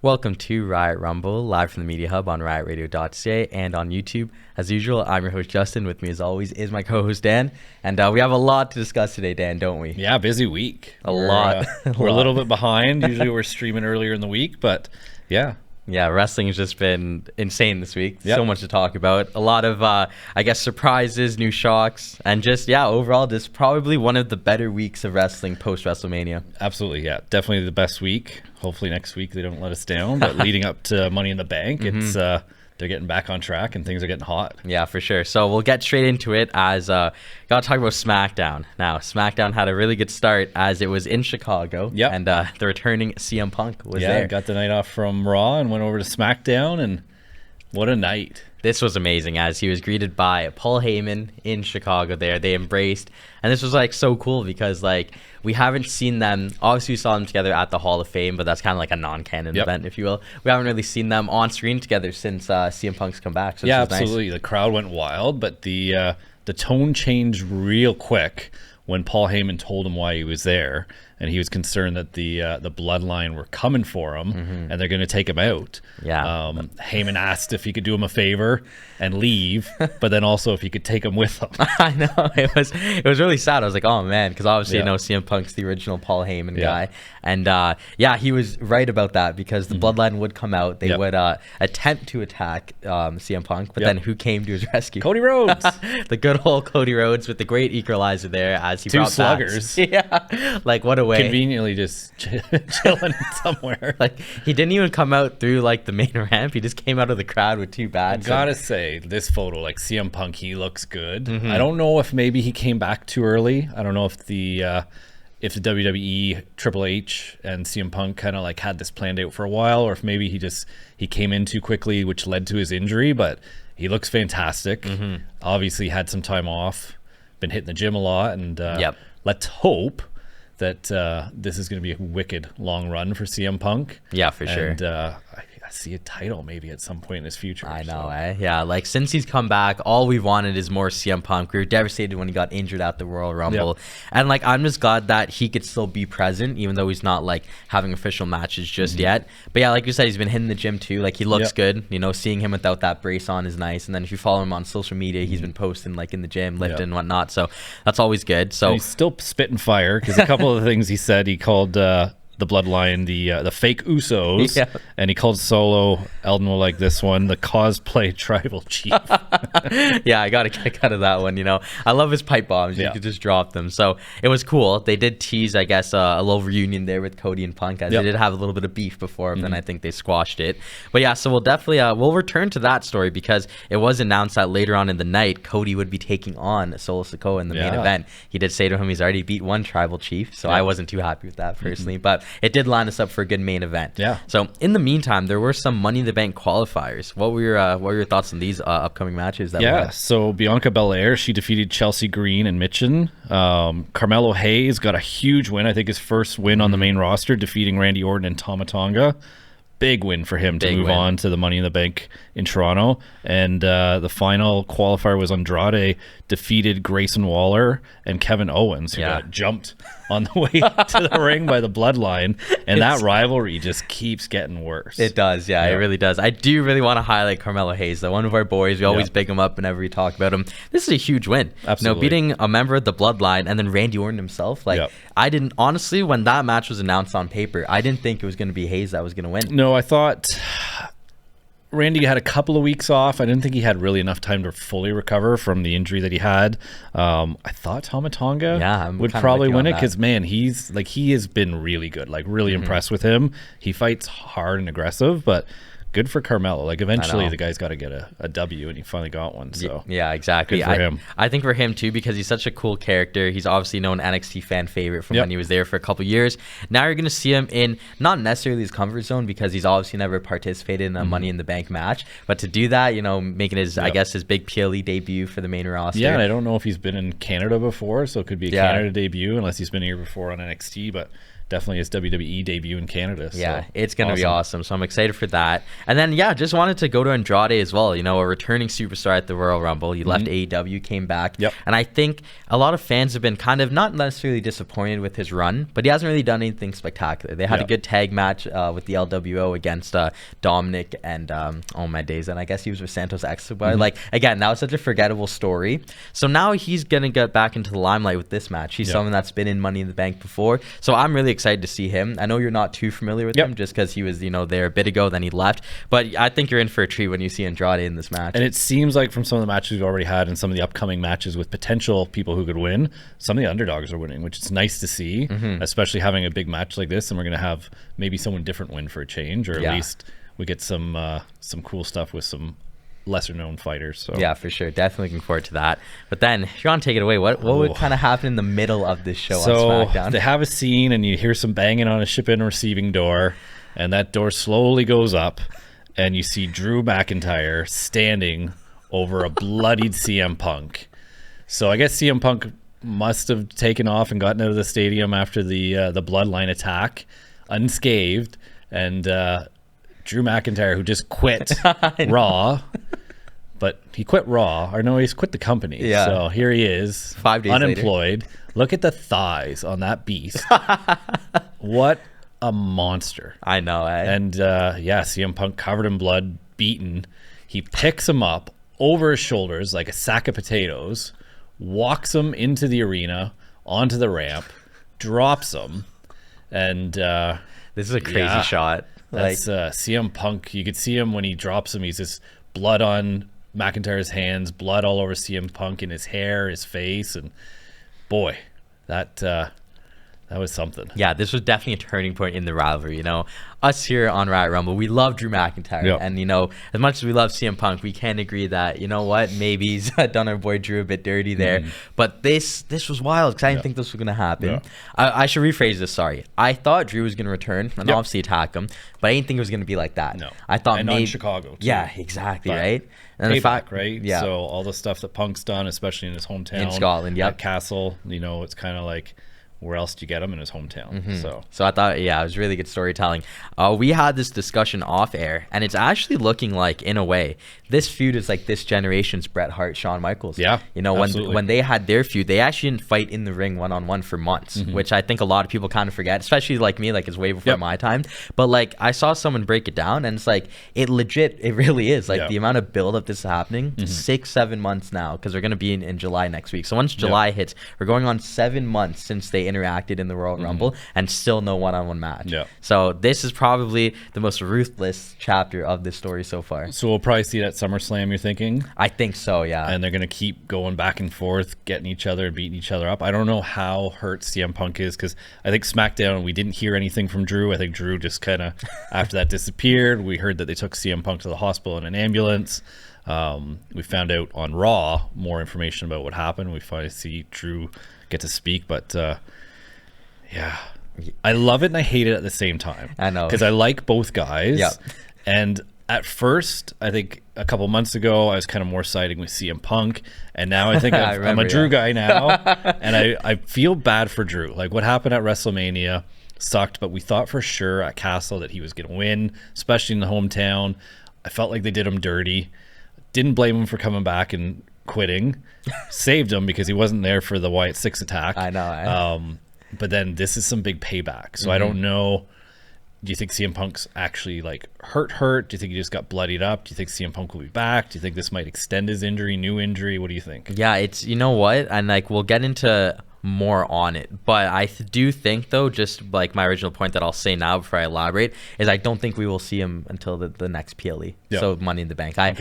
Welcome to Riot Rumble, live from the Media Hub on riotradio.ca and on YouTube. As usual, I'm your host, Justin. With me, as always, is my co-host, Dan. And we have a lot to discuss today, Dan, don't we? Yeah, busy week. We're a little bit behind. Usually we're streaming earlier in the week, but yeah. Yeah, wrestling has just been insane this week. Yep. So much to talk about. A lot of, surprises, new shocks, and overall, this is probably one of the better weeks of wrestling post-WrestleMania. Absolutely, yeah. Definitely the best week. Hopefully next week they don't let us down. But leading up to Money in the Bank, it's they're getting back on track and things are getting hot. Yeah, for sure. So we'll get straight into it as got to talk about Smackdown. Now, Smackdown had a really good start as it was in Chicago. Yep. And the returning CM Punk was there. Yeah, got the night off from Raw and went over to Smackdown, and what a night. This was amazing as he was greeted by Paul Heyman in Chicago there. They embraced. And this was so cool because we haven't seen them. Obviously, we saw them together at the Hall of Fame, but that's kind of like a non-canon event, if you will. We haven't really seen them on screen together since CM Punk's come back. So yeah, was absolutely. Nice. The crowd went wild, but the tone changed real quick when Paul Heyman told him why he was there, and he was concerned that the Bloodline were coming for him and they're going to take him out. Yeah. Heyman asked if he could do him a favor and leave, but then also if he could take him with him. I know, it was really sad. I was like, oh man, because obviously CM Punk's the original Paul Heyman guy, and he was right about that because the Bloodline would come out, they would attempt to attack CM Punk, but then who came to his rescue? Cody Rhodes. The good old Cody Rhodes with the great equalizer there as he Two brought sluggers. Yeah, what a way. Conveniently just chilling somewhere. He didn't even come out through the main ramp. He just came out of the crowd with two bats. Gotta say, this photo, CM Punk, he looks good. I don't know if maybe he came back too early. I don't know if the WWE, Triple H, and CM Punk kind of had this planned out for a while, or if maybe he came in too quickly, which led to his injury. But he looks fantastic. Obviously had some time off, been hitting the gym a lot, and let's hope that this is going to be a wicked long run for CM Punk. Yeah, for sure. And I see a title maybe at some point in his future. I know, Yeah, since he's come back, all we've wanted is more CM Punk. We were devastated when he got injured at the Royal Rumble. And, I'm just glad that he could still be present, even though he's not, having official matches just yet. But, yeah, like you said, he's been hitting the gym, too. He looks good. You know, seeing him without that brace on is nice. And then if you follow him on social media, he's been posting, in the gym, lifting and whatnot. So that's always good. So and he's still spitting fire because a couple of the things he said, he called the Bloodline the fake Usos, and he called Solo, Elden will like this one, the cosplay tribal chief. Yeah, I got a kick out of that one. I love his pipe bombs. You could just drop them. So it was cool. They did tease, I guess, a little reunion there with Cody and Punk, as they did have a little bit of beef before, but then I think they squashed it. But yeah, so we'll definitely we'll return to that story because it was announced that later on in the night, Cody would be taking on Solo Sikoa in the main event. He did say to him he's already beat one tribal chief, so I wasn't too happy with that personally, but it did line us up for a good main event. Yeah. So in the meantime, there were some Money in the Bank qualifiers. What were your thoughts on these upcoming matches? So Bianca Belair, she defeated Chelsea Green and Mitchin. Carmelo Hayes got a huge win. I think his first win on the main roster, defeating Randy Orton and Tama Tonga. Big win for him to move on to the Money in the Bank in Toronto. And the final qualifier was Andrade defeated Grayson Waller and Kevin Owens, who got jumped on the way to the ring by the Bloodline. And that rivalry just keeps getting worse. It does, it really does. I do really want to highlight Carmelo Hayes, though. One of our boys. We always big him up whenever we talk about him. This is a huge win. Absolutely. Beating a member of the Bloodline and then Randy Orton himself. I didn't, honestly, when that match was announced on paper, I didn't think it was going to be Hayes that was going to win. No, I thought Randy had a couple of weeks off. I didn't think he had really enough time to fully recover from the injury that he had. I thought Tama Tonga would probably win it because, man, he has been really good, really impressed with him. He fights hard and aggressive, but good for Carmelo. Eventually the guy's got to get a W, and he finally got one. So yeah, exactly. Good for him. I think for him too, because he's such a cool character. He's obviously known NXT fan favorite from when he was there for a couple years. Now you're going to see him in not necessarily his comfort zone because he's obviously never participated in a Money in the Bank match. But to do that, making his I guess his big PLE debut for the main roster. Yeah, and I don't know if he's been in Canada before, so it could be a Canada debut unless he's been here before on NXT. But definitely his WWE debut in Canada. Yeah, so it's going to be awesome. So I'm excited for that. And then, yeah, just wanted to go to Andrade as well. You know, a returning superstar at the Royal Rumble. He left AEW, came back. Yep. And I think a lot of fans have been kind of not necessarily disappointed with his run, but he hasn't really done anything spectacular. They had a good tag match with the LWO against Dominic and, oh my days, and I guess he was with Santos Escobar. Like, again, that was such a forgettable story. So now he's going to get back into the limelight with this match. He's someone that's been in Money in the Bank before. So I'm really excited to see him. I know you're not too familiar with him just because he was, you know, there a bit ago, then he left. But I think you're in for a treat when you see Andrade in this match. And it seems like from some of the matches we've already had and some of the upcoming matches with potential people who could win, some of the underdogs are winning, which is nice to see, especially having a big match like this. And we're going to have maybe someone different win for a change, or at least we get some cool stuff with some lesser known fighters. So yeah, for sure, definitely looking forward to that. But then if you want to take it away, what would kind of happen in the middle of this show on SmackDown? They have a scene and you hear some banging on a ship in receiving door, and that door slowly goes up and you see Drew McIntyre standing over a bloodied CM Punk. So I guess CM Punk must have taken off and gotten out of the stadium after the Bloodline attack unscathed, and Drew McIntyre, who just quit Raw, but he quit Raw, or no, he's quit the company. Yeah. So here he is, 5 days unemployed. Later. Look at the thighs on that beast. What a monster. I know. And CM Punk covered in blood, beaten. He picks him up over his shoulders like a sack of potatoes, walks him into the arena, onto the ramp, drops him, and this is a crazy shot. That's CM Punk. You could see him when he drops him. He's just blood on McIntyre's hands, blood all over CM Punk in his hair, his face, and boy, that was something. Yeah, this was definitely a turning point in the rivalry. You know, us here on Riot Rumble, we love Drew McIntyre, and you know, as much as we love CM Punk, we can't agree that, you know what, maybe he's done our boy Drew a bit dirty there. But this was wild because I didn't think this was gonna happen. I should rephrase this. Sorry, I thought Drew was gonna return and obviously attack him, but I didn't think it was gonna be like that. No, I thought and maybe in Chicago. Too. Yeah, exactly, but right. And the fact, right? Yeah. So all the stuff that Punk's done, especially in his hometown, in Scotland, at Castle, you know, it's kind of like, where else do you get him in his hometown? So I thought, it was really good storytelling. We had this discussion off air, and it's actually looking like, in a way, this feud is like this generation's Bret Hart, Shawn Michaels. Yeah, you know, when they had their feud, they actually didn't fight in the ring one-on-one for months, which I think a lot of people kind of forget, especially like me, like it's way before my time. But like I saw someone break it down, and it's like it really is like the amount of build-up this is happening. 6-7 months now, because we're gonna be in July next week. So once July hits, we're going on 7 months since they interacted in the Royal Rumble, and still no one-on-one match. So this is probably the most ruthless chapter of this story so far. So we'll probably see that SummerSlam, you're thinking? I think so, yeah. And they're going to keep going back and forth, getting each other, beating each other up. I don't know how hurt CM Punk is, because I think SmackDown, we didn't hear anything from Drew. I think Drew just kind of, after that disappeared, we heard that they took CM Punk to the hospital in an ambulance. We found out on Raw more information about what happened. We finally see Drew get to speak, but yeah, I love it and I hate it at the same time. I know, because I like both guys. And at first, I think a couple months ago, I was kind of more siding with CM Punk, and now I think I'm a Drew guy now, and I feel bad for Drew. Like, what happened at WrestleMania sucked, but we thought for sure at Castle that he was going to win, especially in the hometown. I felt like they did him dirty. Didn't blame him for coming back and quitting. Saved him because he wasn't there for the Wyatt 6 attack. I know. But then this is some big payback. So I don't know. Do you think CM Punk's actually like hurt? Do you think he just got bloodied up? Do you think CM Punk will be back? Do you think this might extend his injury, new injury? What do you think? Yeah, it's, you know what? And like, we'll get into more on it, but I do think, though, just like my original point that I'll say now before I elaborate, is I don't think we will see him until the next PLE. So Money in the Bank. I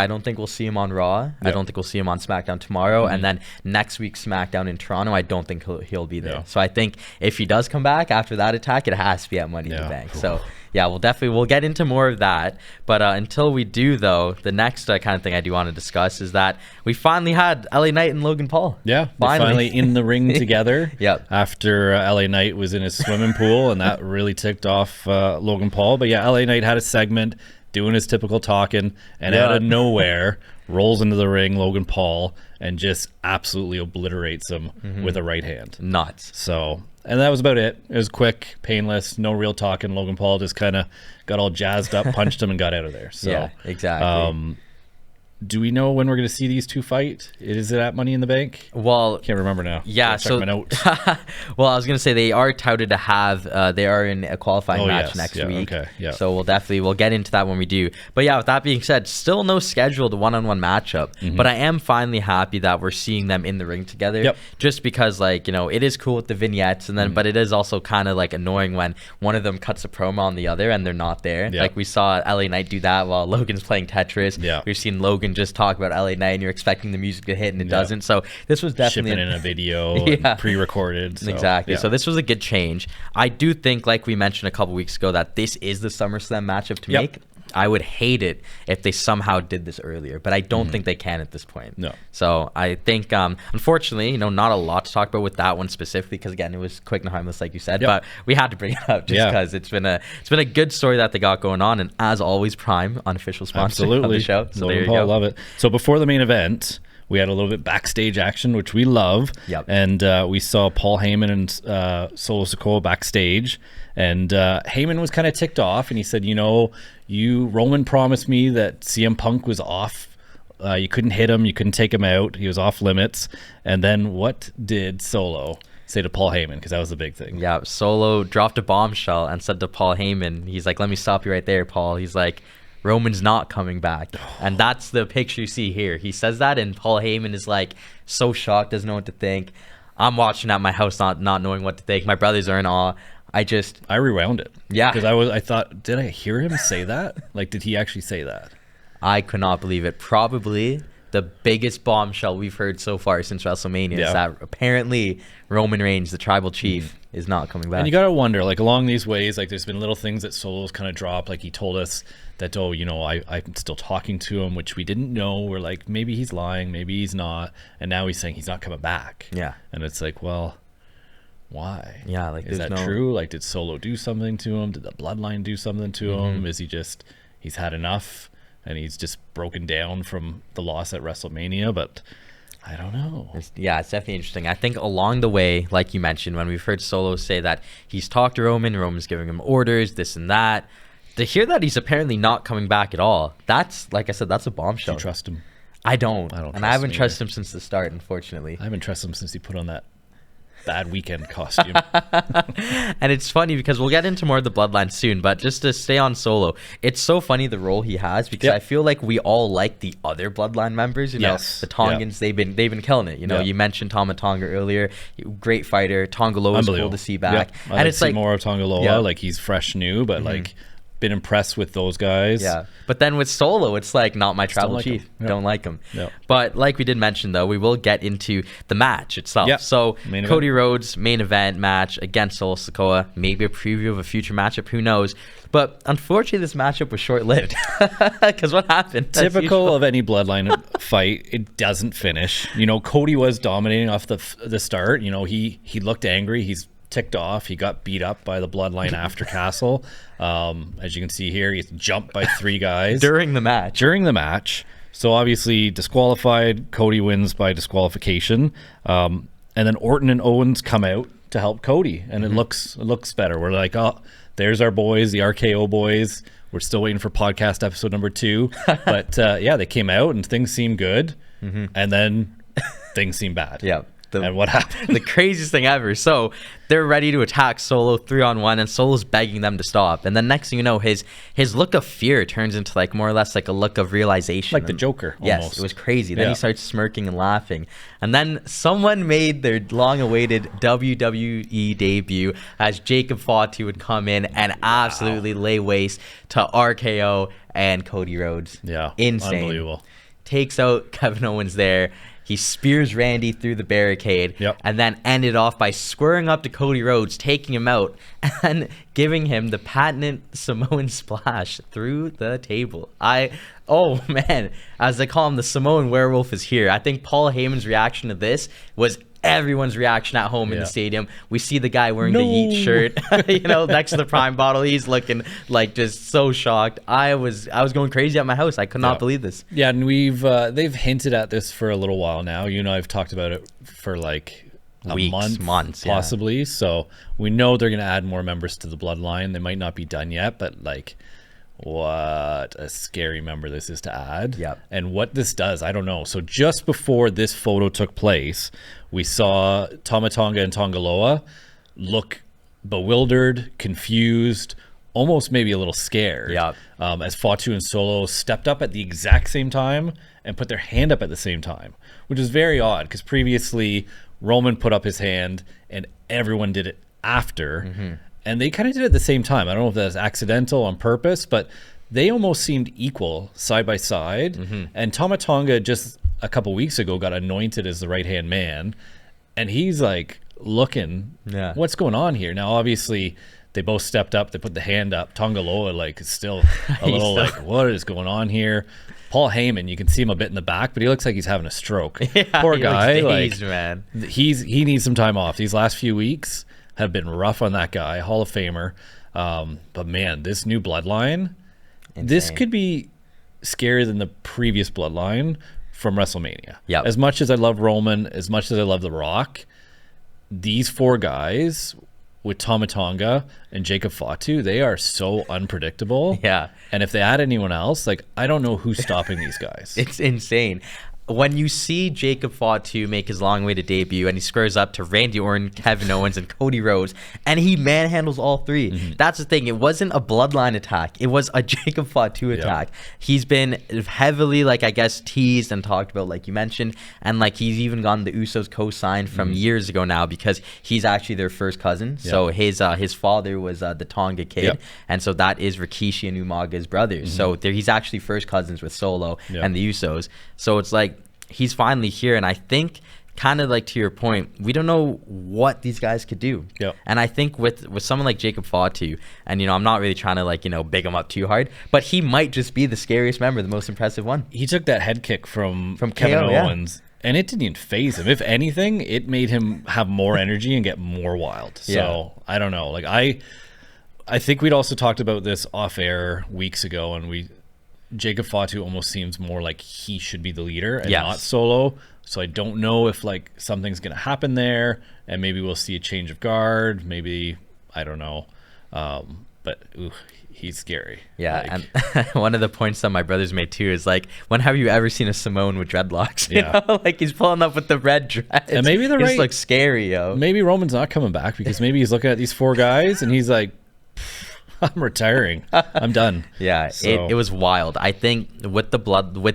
don't think we'll see him on Raw. I don't think we'll see him on SmackDown tomorrow, and then next week SmackDown in Toronto, I don't think he'll be there. So I think if he does come back after that attack, it has to be at Money in the Bank. So yeah, we'll get into more of that. But until we do, though, the next kind of thing I do want to discuss is that we finally had LA Knight and Logan Paul. Yeah, finally in the ring together. After LA Knight was in his swimming pool, and that really ticked off Logan Paul. But yeah, LA Knight had a segment doing his typical talking, and out of nowhere rolls into the ring Logan Paul and just absolutely obliterates him with a right hand. Nuts. So And that was about it. It was quick, painless, no real talking. Logan Paul just kind of got all jazzed up, punched him, and got out of there. So, yeah, exactly. Do we know when we're going to see these two fight? Is it at Money in the Bank? Well, Can't remember now. Yeah, check my notes. Well, I was gonna say they are touted to have. They are in a qualifying match next week. Okay, yeah. So we'll get into that when we do. But yeah, with that being said, still no scheduled one-on-one matchup. But I am finally happy that we're seeing them in the ring together. Yep. Just because, like, you know, it is cool with the vignettes, and then but it is also kind of like annoying when one of them cuts a promo on the other and they're not there. Yep. Like we saw LA Knight do that while Logan's playing Tetris. Yeah. We've seen Logan just talk about LA Knight, and you're expecting the music to hit and it doesn't. So this was definitely shipping in a video and pre-recorded. So, exactly. So this was a good change. I do think, like we mentioned a couple weeks ago, that this is the SummerSlam matchup to make. I would hate it if they somehow did this earlier, but I don't think they can at this point. No. So I think, unfortunately, you know, not a lot to talk about with that one specifically, because again, it was quick and harmless, like you said. But we had to bring it up just because it's been a good story that they got going on, and as always, Prime, unofficial sponsor of the show. So there you go. Love it. So before the main event, we had a little bit backstage action, which we love. Yep. And we saw Paul Heyman and Solo Sikoa backstage. And Heyman was kind of ticked off, and he said, you know, Roman promised me that CM Punk was off. You couldn't hit him. You couldn't take him out. He was off limits. And then what did Solo say to Paul Heyman? Because that was the big thing. Yeah, Solo dropped a bombshell and said to Paul Heyman, he's like, let me stop you right there, Paul. He's like, Roman's not coming back. And that's the picture you see here. He says that, and Paul Heyman is like so shocked, doesn't know what to think. I'm watching at my house not knowing what to think. My brothers are in awe. I rewound it. Yeah. Because I thought, did I hear him say that? Like, did he actually say that? I could not believe it. Probably the biggest bombshell we've heard so far since WrestleMania is that apparently Roman Reigns, the tribal chief, is not coming back. And you got to wonder, like, along these ways, like, there's been little things that Solo's kind of dropped. Like, he told us that, oh, you know, I'm still talking to him, which we didn't know. We're like, maybe he's lying, maybe he's not. And now he's saying he's not coming back. Yeah. And it's like, well, why? Yeah, like, is that true? Like, did Solo do something to him? Did the bloodline do something to him? Is he's had enough and he's just broken down from the loss at WrestleMania? But I don't know. It's definitely interesting. I think along the way, like you mentioned, when we've heard Solo say that he's talked to Roman's giving him orders, this and that, to hear that he's apparently not coming back at all, that's, like I said, that's a bombshell. Do you trust him? I don't. And I haven't trusted him since the start, unfortunately. I haven't trusted him since he put on that bad weekend costume. And it's funny because we'll get into more of the bloodline soon, but just to stay on Solo, it's so funny the role he has, because I feel like we all like the other bloodline members, you know, the Tongans. They've been killing it, you know. You mentioned Tama Tonga earlier, great fighter. Tonga Loa is cool to see back. And it's like more of Tonga Loa, like he's fresh new, but like been impressed with those guys. But then with Solo, it's like, not my tribal chief. Don't like him. But like we did mention, though, we will get into the match itself. So Cody Rhodes main event match against Solo Sikoa, maybe a preview of a future matchup, who knows. But unfortunately, this matchup was short-lived, because what happened? Typical of any bloodline fight, it doesn't finish. You know, Cody was dominating off the start. You know, he looked angry. He's ticked off. He got beat up by the bloodline after Castle. As you can see here, he's jumped by 3 guys during the match. So obviously disqualified. Cody wins by disqualification. And then Orton and Owens come out to help Cody, and it looks better. We're like, oh, there's our boys, the RKO boys. We're still waiting for podcast episode number 2. But they came out and things seemed good, and then things seemed bad. And what happened? The craziest thing ever. So they're ready to attack Solo 3-on-1, and Solo's begging them to stop. And then next thing you know, his look of fear turns into like more or less like a look of realization. Like the Joker, almost. Yes, it was crazy. Then he starts smirking and laughing. And then someone made their long-awaited WWE debut, as Jacob Fatu would come in and absolutely lay waste to RKO and Cody Rhodes. Insane. Unbelievable. Takes out Kevin Owens there. He spears Randy through the barricade, and then ended off by squaring up to Cody Rhodes, taking him out, and giving him the patented Samoan splash through the table. Oh man, as they call him, the Samoan werewolf is here. I think Paul Heyman's reaction to this was everyone's reaction at home in the stadium. We see the guy wearing the Yeet shirt, you know, next to the Prime bottle. He's looking like just so shocked. I was going crazy at my house. I could not believe this. And they've hinted at this for a little while now. You know, I've talked about it for like weeks, months, possibly. So we know they're going to add more members to the bloodline. They might not be done yet, but like, what a scary member this is to add. Yep. And what this does, I don't know. So just before this photo took place, we saw Tama Tonga and Tongaloa look bewildered, confused, almost maybe a little scared. Yep. As Fatu and Solo stepped up at the exact same time and put their hand up at the same time, which is very odd because previously Roman put up his hand and everyone did it after. And they kind of did it at the same time. I don't know if that's accidental on purpose, but they almost seemed equal side by side. And Tama Tonga just a couple weeks ago got anointed as the right-hand man. And he's like looking, what's going on here? Now, obviously, they both stepped up. They put the hand up. Tongaloa like is still a little like, what is going on here? Paul Heyman, you can see him a bit in the back, but he looks like he's having a stroke. Poor guy. Dazed, man. He needs some time off. These last few weeks have been rough on that guy, Hall of Famer. But man, this new bloodline, this could be scarier than the previous bloodline from WrestleMania. As much as I love Roman, as much as I love The Rock, these four guys with Tama Tonga and Jacob Fatu, they are so unpredictable. And if they add anyone else, like, I don't know who's stopping these guys. It's insane. When you see Jacob Fatu make his long-awaited debut and he squares up to Randy Orton, Kevin Owens, and Cody Rhodes, and he manhandles all three. That's the thing. It wasn't a bloodline attack. It was a Jacob Fatu attack. He's been heavily, like, I guess, teased and talked about, like you mentioned, and, like, he's even gotten the Usos co-signed from years ago now because he's actually their first cousin. So his father was the Tonga kid, and so that is Rikishi and Umaga's brother. So he's actually first cousins with Solo and the Usos. So it's like, he's finally here, and I think, kind of like to your point, we don't know what these guys could do. And I think with someone like Jacob Fatu, and I'm not really trying to like big him up too hard, but he might just be the scariest member, the most impressive one. He took that head kick from Kevin Owens, and it didn't even phase him. If anything, it made him have more energy and get more wild. So I don't know. Like I think we'd also talked about this off air weeks ago, and Jacob Fatu almost seems more like he should be the leader and not Solo. So I don't know if like something's going to happen there, and maybe we'll see a change of guard. Maybe, I don't know. But he's scary. And one of the points that my brothers made too is like, when have you ever seen a Samoan with dreadlocks? You know? Like, he's pulling up with the red dreads. And maybe it just looks scary, yo. Maybe Roman's not coming back because maybe he's looking at these four guys and he's like, I'm retiring. I'm done. It was wild. I think with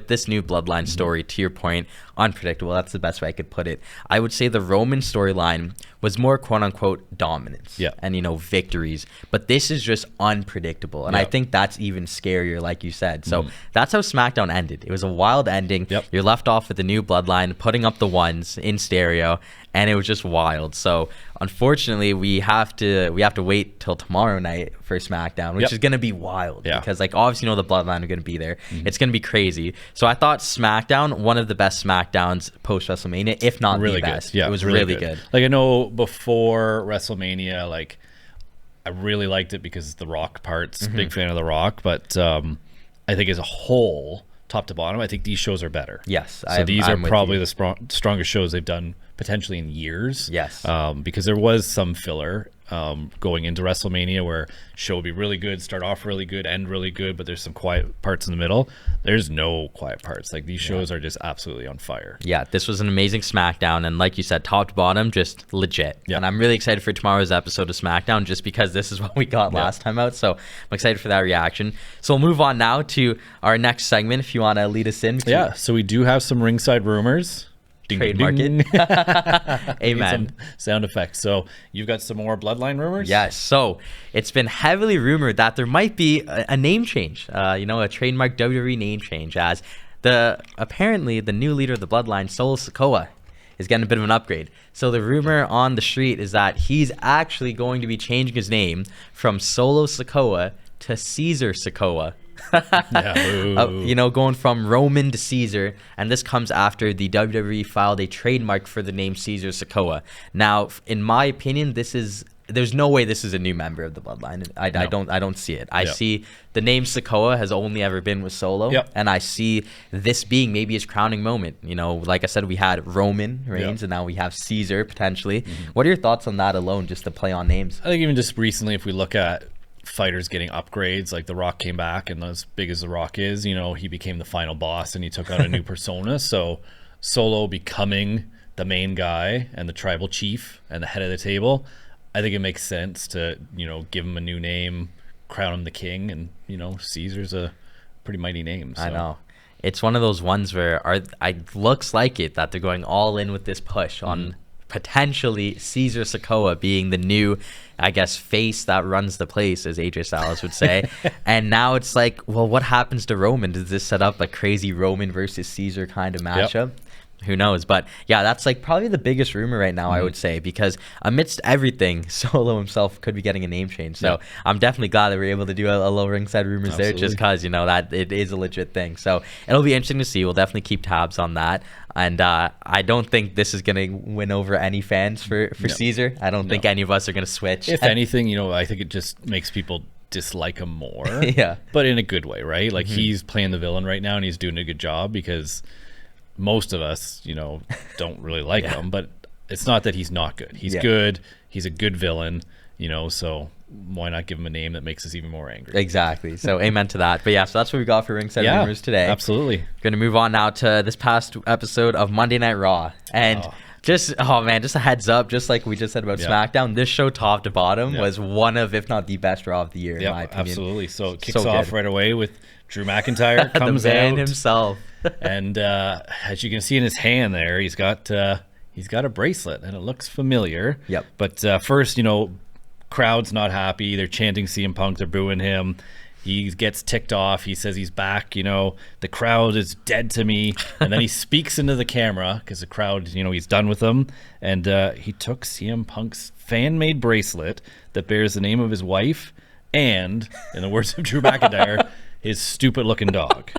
this new bloodline story, to your point, unpredictable. That's the best way I could put it. I would say the Roman storyline was more quote unquote dominance and victories, but this is just unpredictable, and I think that's even scarier, like you said. So that's how SmackDown ended. It was a wild ending. You're left off with the new bloodline putting up the ones in stereo, and it was just wild. So unfortunately, we have to wait till tomorrow night for SmackDown, which is going to be wild because like obviously the bloodline are going to be there. It's going to be crazy. So I thought SmackDown, one of the best SmackDowns post WrestleMania, if not really the best. Good. Yeah, it was really good. Like, I know before WrestleMania, like, I really liked it because it's the Rock parts. Big fan of the Rock, but I think as a whole, top to bottom, I think these shows are better. So these are probably the strongest shows they've done potentially in years. Because there was some filler going into WrestleMania where show would be really good, start off really good, end really good, but there's some quiet parts in the middle. There's no quiet parts. Like, these shows are just absolutely on fire. This was an amazing SmackDown, and like you said, top to bottom, just legit. And I'm really excited for tomorrow's episode of SmackDown just because this is what we got last time out. So I'm excited for that reaction. So we'll move on now to our next segment if you want to lead us in. So we do have some ringside rumors. Ding, trademark ding. it. Amen. Sound effects. So you've got some more bloodline rumors? Yes. So it's been heavily rumored that there might be a name change, a trademark WWE name change, as apparently the new leader of the bloodline, Solo Sikoa, is getting a bit of an upgrade. So the rumor on the street is that he's actually going to be changing his name from Solo Sikoa to Caesar Sikoa. Going from Roman to Caesar, and this comes after the WWE filed a trademark for the name Caesar Sikoa. Now, in my opinion, this is there's no way this is a new member of the bloodline. I don't see it. I Yep. see the name Sikoa has only ever been with Solo, Yep. and I see this being maybe his crowning moment. You know, like I said, we had Roman Reigns, Yep. and now we have Caesar potentially. What are your thoughts on that alone, just to play on names? I think even just recently, if we look at fighters getting upgrades, like The Rock came back, and as big as The Rock is, you know, he became the final boss and he took on a new persona. So Solo becoming the main guy and the tribal chief and the head of the table, I think it makes sense to, you know, give him a new name, crown him the king, and, you know, Caesar's a pretty mighty name. So. I know. It's one of those ones where looks like it that they're going all in with this push on potentially Caesar Sikoa being the new, I guess, face that runs the place, as AJ Styles would say. And now it's like, well, what happens to Roman? Does this set up a crazy Roman versus Caesar kind of matchup? Yep. Who knows? But yeah, that's like probably the biggest rumor right now, I would say, because amidst everything, Solo himself could be getting a name change. So I'm definitely glad that we're able to do a little ringside rumors there, just because, you know, that it is a legit thing. So it'll be interesting to see. We'll definitely keep tabs on that. And I don't think this is going to win over any fans for Caesar. I don't think any of us are going to switch. If anything, you know, I think it just makes people dislike him more. Yeah. But in a good way, right? Like he's playing the villain right now and he's doing a good job, because most of us, you know, don't really like him, but it's not that he's not good. He's good. He's a good villain, you know, so why not give him a name that makes us even more angry? Exactly. So amen to that. But yeah, so that's what we got for Ringside Rumors today. Absolutely. Going to move on now to this past episode of Monday Night Raw. And just a heads up, just like we just said about Smackdown, this show top to bottom was one of, if not the best Raw of the year, in my opinion. Absolutely. So it kicks off right away with Drew McIntyre comes the man out himself. And as you can see in his hand there, he's got a bracelet, and it looks familiar. Yep. But first, you know, crowd's not happy. They're chanting CM Punk. They're booing him. He gets ticked off. He says he's back. You know, the crowd is dead to me. And then he speaks into the camera because the crowd, you know, he's done with them. And he took CM Punk's fan-made bracelet that bears the name of his wife and, in the words of Drew McIntyre, his stupid-looking dog.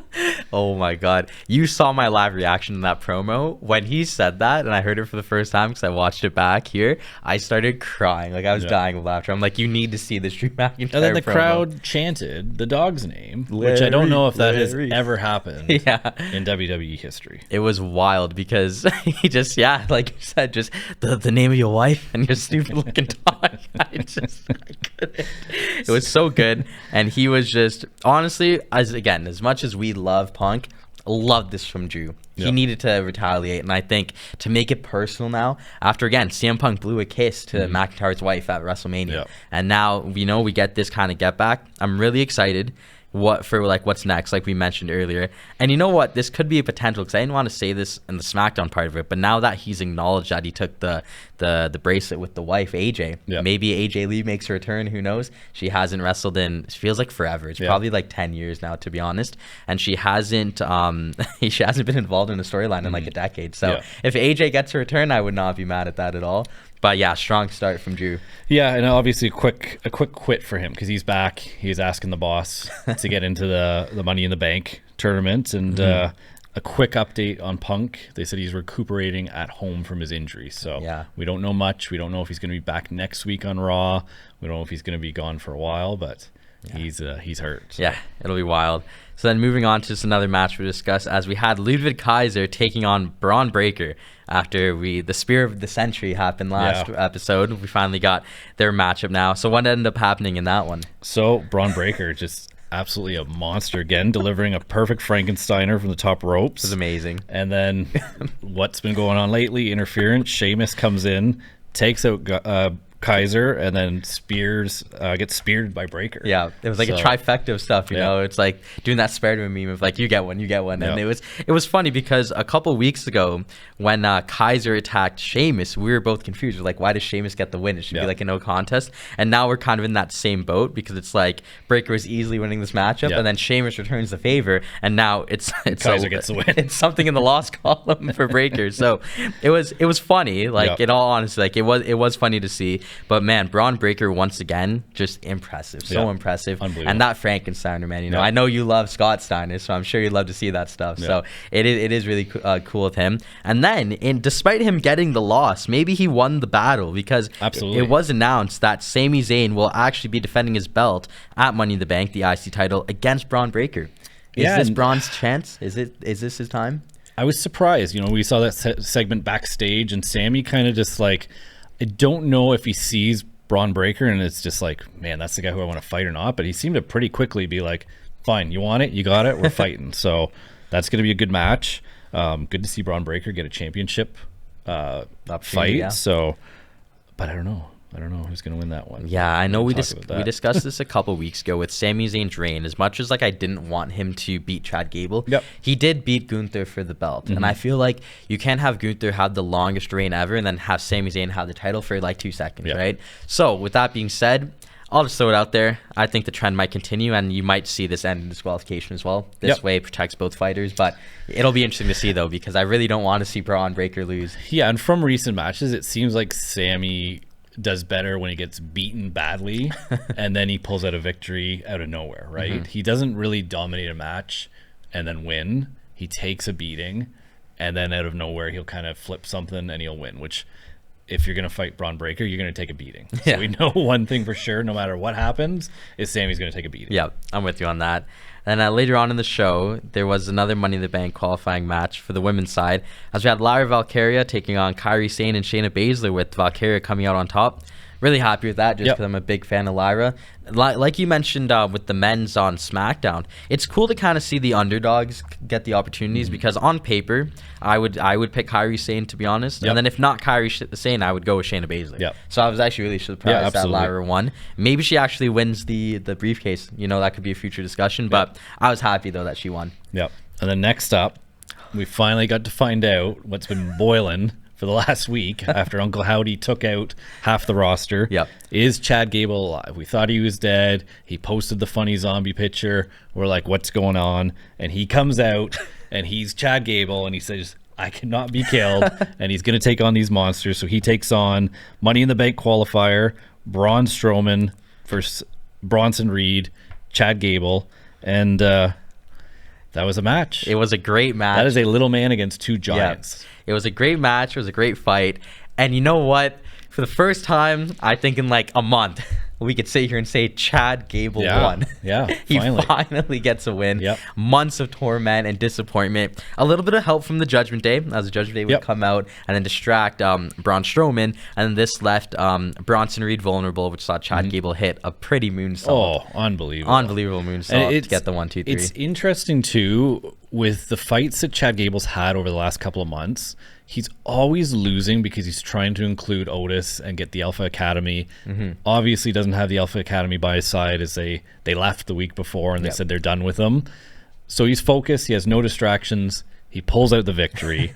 Oh my God. You saw my live reaction to that promo. When he said that, and I heard it for the first time because I watched it back here, I started crying. Like, I was dying of laughter. I'm like, you need to see this Drew McIntyre And then the promo. crowd chanted the dog's name, which I don't know if that has ever happened in WWE history. It was wild because he just, like you said, just the name of your wife and your stupid looking dog. I couldn't. It was so good. And he was just, honestly, as much as we love Punk, loved this from Drew. He needed to retaliate, and I think to make it personal now, after again CM Punk blew a kiss to McIntyre's wife at WrestleMania, and now we get this kind of get back. I'm really excited what's next, like we mentioned earlier. And you know what, this could be a potential, because I didn't want to say this in the SmackDown part of it, but now that he's acknowledged that he took the bracelet with the wife AJ, maybe AJ Lee makes her return. Who knows? She hasn't wrestled in, it feels like forever. It's probably like 10 years now, to be honest, and she hasn't she hasn't been involved in a storyline in like a decade. So if AJ gets her return, I would not be mad at that at all. But yeah, strong start from Drew. Yeah, and obviously a quick quit for him, because he's back. He's asking the boss to get into the Money in the Bank tournament. And a quick update on Punk. They said he's recuperating at home from his injury. So we don't know much. We don't know if he's going to be back next week on Raw. We don't know if he's going to be gone for a while, but he's hurt. So. Yeah, it'll be wild. So then moving on to just another match we discussed, as we had Ludwig Kaiser taking on Braun Breaker. After the Spear of the Century happened last episode, we finally got their matchup now. So what ended up happening in that one? So Braun Breaker just absolutely a monster again, delivering a perfect Frankensteiner from the top ropes. It was amazing. And then what's been going on lately? Interference. Sheamus comes in, takes out Kaiser, and then gets speared by Breaker. Yeah, it was like a trifecta of stuff, you know. It's like doing that Spider-Man meme of like, you get one. And it was funny because a couple weeks ago when Kaiser attacked Sheamus, we were both confused. We're like, why does Sheamus get the win? It should be like a no contest. And now we're kind of in that same boat, because it's like Breaker is easily winning this matchup, and then Sheamus returns the favor, and now it's Kaiser gets the win. It's something in the loss column for Breaker. So it was funny. Like in all honesty, like it was funny to see. But man, Braun Breaker once again, just impressive, so impressive. And that Frankensteiner, man, you know, I know you love Scott Steiner, so I'm sure you'd love to see that stuff. So it is really cool with him. And then, despite him getting the loss, maybe he won the battle, because it was announced that Sami Zayn will actually be defending his belt at Money in the Bank, the IC title, against Braun Breaker. Is this Braun's chance? Is this his time? I was surprised. You know, we saw that segment backstage, and Sami kind of just like, I don't know if he sees Braun Breaker and it's just like, man, that's the guy who I want to fight or not. But he seemed to pretty quickly be like, fine, you want it, you got it, we're fighting. So that's going to be a good match. Good to see Braun Breaker get a championship fight. Yeah. So, but I don't know who's going to win that one. Yeah, I know we discussed this a couple weeks ago with Sami Zayn's reign. As much as like I didn't want him to beat Chad Gable, he did beat Gunther for the belt. And I feel like you can't have Gunther have the longest reign ever and then have Sami Zayn have the title for like 2 seconds, right? So with that being said, I'll just throw it out there. I think the trend might continue, and you might see this end in disqualification as well. This way it protects both fighters, but it'll be interesting to see, though, because I really don't want to see Braun Breaker lose. Yeah, and from recent matches, it seems like Sami does better when he gets beaten badly, and then he pulls out a victory out of nowhere, right? He doesn't really dominate a match and then win. He takes a beating, and then out of nowhere, he'll kind of flip something and he'll win, which... if you're going to fight Braun Breaker, you're going to take a beating. So we know one thing for sure, no matter what happens, is Sami's going to take a beating. Yeah, I'm with you on that. And later on in the show, there was another Money in the Bank qualifying match for the women's side, as we had Lyra Valkyria taking on Kairi Sane and Shayna Baszler, with Valkyria coming out on top. Really happy with that, just because I'm a big fan of Lyra. Like you mentioned with the men's on SmackDown, it's cool to kind of see the underdogs get the opportunities, because on paper, I would pick Kairi Sane, to be honest. And then if not Kairi Sane, I would go with Shayna Baszler. So I was actually really surprised that Lyra won. Maybe she actually wins the briefcase. You know, that could be a future discussion, but I was happy, though, that she won. And then next up, we finally got to find out what's been boiling for the last week after Uncle Howdy took out half the roster. Is Chad Gable alive? We thought he was dead. He posted the funny zombie picture. We're like, what's going on? And he comes out and he's Chad Gable, and he says, I cannot be killed. And he's going to take on these monsters. So he takes on Money in the Bank qualifier, Braun Strowman versus Bronson Reed, Chad Gable. And that was a match. It was a great match. That is a little man against two giants. It was a great match. It was a great fight. And you know what? For the first time, I think in like a month, we could sit here and say Chad Gable won. He finally gets a win. Months of torment and disappointment. A little bit of help from the Judgment Day, as the Judgment Day would come out and then distract Braun Strowman. And this left Bronson Reed vulnerable, which saw Chad Gable hit a pretty moonsault. Oh, unbelievable. Unbelievable moonsault to get the 1, 2, 3. It's interesting, too, with the fights that Chad Gable's had over the last couple of months. He's always losing because he's trying to include Otis and get the Alpha Academy. Obviously doesn't have the Alpha Academy by his side, as they left the week before and they said they're done with him. So he's focused. He has no distractions. He pulls out the victory.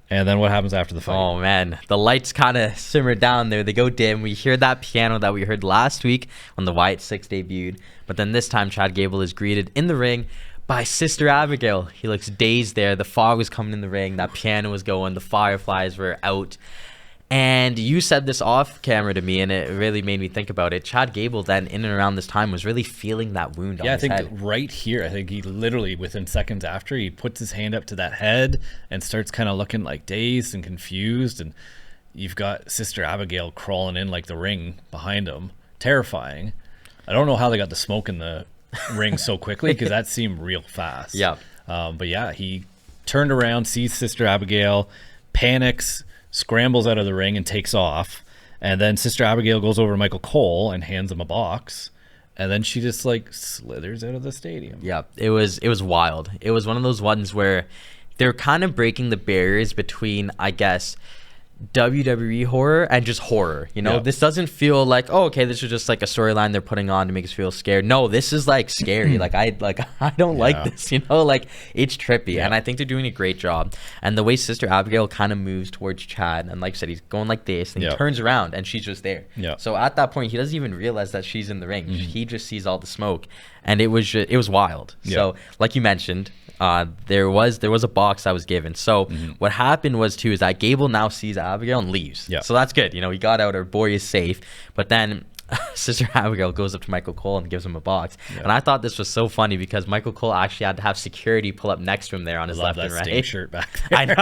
And then what happens after the fight? Oh, man. The lights kind of simmer down there. They go dim. We hear that piano that we heard last week when the Wyatt 6 debuted. But then this time, Chad Gable is greeted in the ring by Sister Abigail. He looks dazed there. The fog was coming in the ring. That piano was going. The fireflies were out. And you said this off camera to me, and it really made me think about it. Chad Gable then, in and around this time, was really feeling that wound on his head. I think right here, I think he literally, within seconds after, he puts his hand up to that head and starts kind of looking like dazed and confused. And you've got Sister Abigail crawling in like the ring behind him. Terrifying. I don't know how they got the smoke in the ring so quickly, because that seemed real fast. But yeah, he turned around, sees Sister Abigail, panics, scrambles out of the ring and takes off. And then Sister Abigail goes over to Michael Cole and hands him a box. And then she just like slithers out of the stadium. It was wild. It was one of those ones where they're kind of breaking the barriers between, I guess, WWE horror and just horror. You know, this doesn't feel like, oh, okay, this is just like a storyline they're putting on to make us feel scared. No, this is like scary. I don't like this, you know, like it's trippy. And I think they're doing a great job. And the way Sister Abigail kind of moves towards Chad, and like I said, he's going like this, and he turns around and she's just there. So at that point, he doesn't even realize that she's in the ring. He just sees all the smoke, and it was wild. So like you mentioned, there was a box that was given. So what happened was too is that Gable now sees Abigail and leaves. Yeah. So that's good. You know, he got out. Our boy is safe. But then Sister Abigail goes up to Michael Cole and gives him a box. Yeah. And I thought this was so funny because Michael Cole actually had to have security pull up next to him there on his left and right. Sting shirt back there. I know.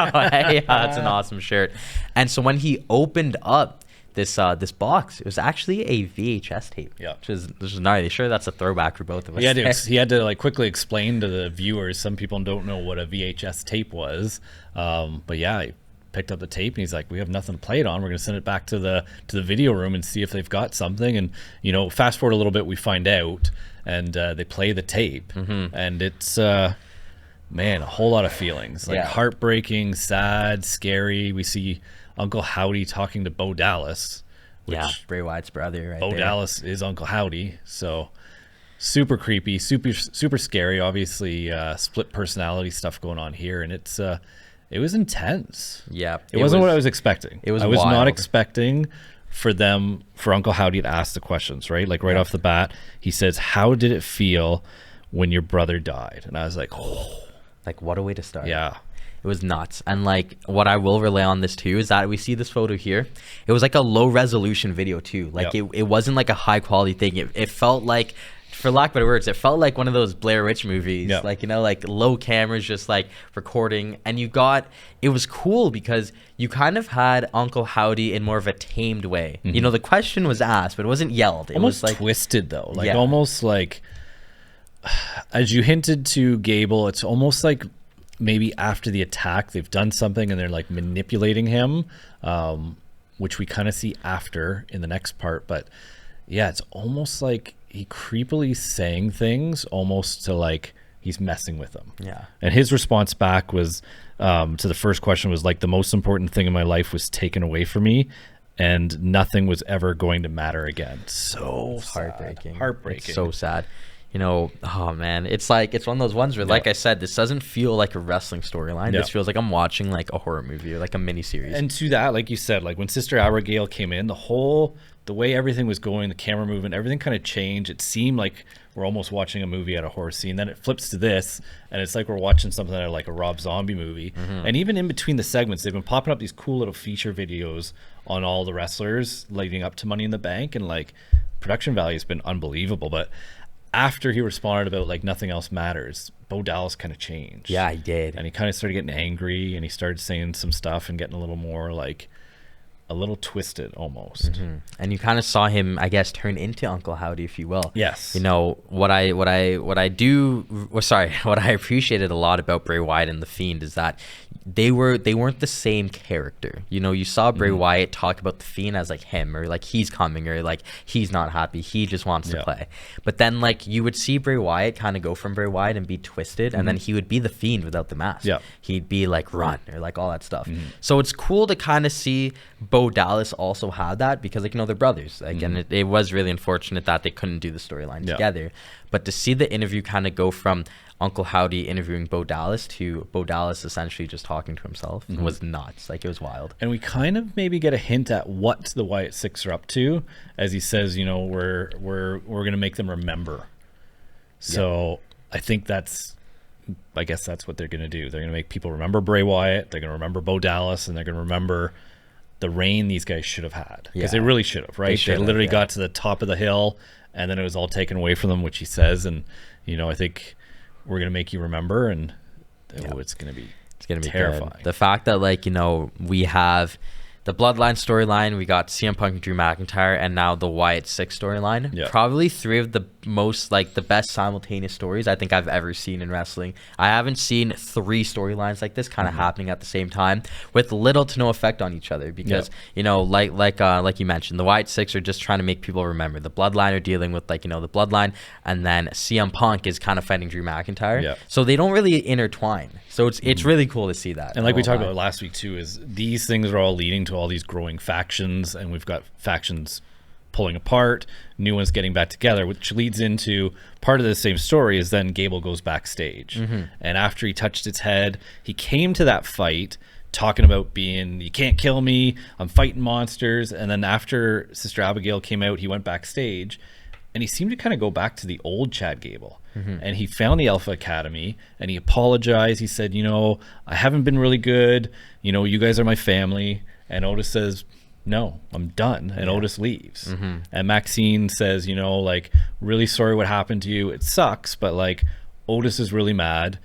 Yeah, that's an awesome shirt. And so when he opened up this box, it was actually a VHS tape. Yeah. Which is gnarly. Sure, that's a throwback for both of us. He had to like quickly explain to the viewers. Some people don't know what a VHS tape was. But yeah, he picked up the tape and he's like, we have nothing to play it on. We're gonna send it back to the video room and see if they've got something. And you know, fast forward a little bit, we find out, and they play the tape, and it's man, a whole lot of feelings, like heartbreaking, sad, scary. We see Uncle Howdy talking to Bo Dallas. Bray Wyatt's brother. Bo Dallas is Uncle Howdy, so super creepy, super scary. Obviously, split personality stuff going on here, and it was intense. Yeah, it wasn't what I was expecting. It was. I was wild. not expecting for Uncle Howdy to ask the questions, right? Like right off the bat, he says, "How did it feel when your brother died?" And I was like, "Oh, like what a way to start." Yeah. It was nuts. And like what I will relay on this too is that we see this photo here. It was like a low resolution video too. Like it wasn't like a high quality thing. It felt like, for lack of better words, it felt like one of those Blair Witch movies. Yeah. Like, you know, like low cameras just like recording. And it was cool because you kind of had Uncle Howdy in more of a tamed way. You know, the question was asked, but it wasn't yelled. It almost was like twisted though. Like almost like, as you hinted to Gable, it's almost like maybe after the attack they've done something and they're like manipulating him, which we kind of see after in the next part. But yeah, it's almost like he creepily saying things almost to like he's messing with them. Yeah. And his response back was to the first question was like, the most important thing in my life was taken away from me and nothing was ever going to matter again. So heartbreaking. Heartbreaking. It's so sad. You know, oh man, it's like, it's one of those ones where, like I said, this doesn't feel like a wrestling storyline. This feels like I'm watching like a horror movie or like a mini series. And to that, like you said, like when Sister Abigail came in, the way everything was going, the camera movement, everything kind of changed. It seemed like we're almost watching a movie at a horror scene. Then it flips to this, and it's like we're watching something out of like a Rob Zombie movie. And even in between the segments, they've been popping up these cool little feature videos on all the wrestlers leading up to Money in the Bank, and like production value has been unbelievable. But after he responded about like nothing else matters, Bo Dallas kind of changed. Yeah, he did. And he kind of started getting angry, and he started saying some stuff and getting a little more like a little twisted almost. And you kind of saw him, I guess, turn into Uncle Howdy, if you will. Yes. You know, what I appreciated a lot about Bray Wyatt and The Fiend is that they weren't the same character. You know, you saw Bray Wyatt talk about The Fiend as like him, or like he's coming, or like he's not happy, he just wants to play. But then like you would see Bray Wyatt kind of go from Bray Wyatt and be twisted, and then he would be The Fiend without the mask. He'd be like run, or like all that stuff. So it's cool to kind of see Bo Dallas also have that, because like, you know, they're brothers. Like, and it was really unfortunate that they couldn't do the storyline together. But to see the interview kind of go from Uncle Howdy interviewing Bo Dallas to Bo Dallas essentially just talking to himself was nuts. Like, it was wild. And we kind of maybe get a hint at what the Wyatt Six are up to, as he says, you know, we're gonna make them remember. So I think I guess that's what they're gonna do. They're gonna make people remember Bray Wyatt. They're gonna remember Bo Dallas, and they're gonna remember the reign these guys should have had, because they really should have, right? They literally got to the top of the hill, and then it was all taken away from them, which he says. And you know, I think we're gonna make you remember, and it's gonna be terrifying. Good. The fact that, like, you know, we have the Bloodline storyline, we got CM Punk and Drew McIntyre, and now the Wyatt Six storyline. Probably three of the most, like, the best simultaneous stories I think I've ever seen in wrestling. I haven't seen three storylines like this kind of happening at the same time with little to no effect on each other, because you know, like you mentioned, the Wyatt Six are just trying to make people remember. The Bloodline are dealing with, like, you know, the Bloodline, and then CM Punk is kind of fighting Drew McIntyre. So they don't really intertwine. So it's really cool to see that. And like we talked about last week too, is these things are all leading to all these growing factions, and we've got factions pulling apart, new ones getting back together, which leads into part of the same story is then Gable goes backstage. And after he touched its head, he came to that fight talking about being, you can't kill me, I'm fighting monsters. And then after Sister Abigail came out, he went backstage and he seemed to kind of go back to the old Chad Gable. And he found the Alpha Academy and he apologized. He said, I haven't been really good. You guys are my family. And Otis says, no, I'm done. And Otis leaves. And Maxine says, like, really sorry what happened to you. It sucks, but like, Otis is really mad.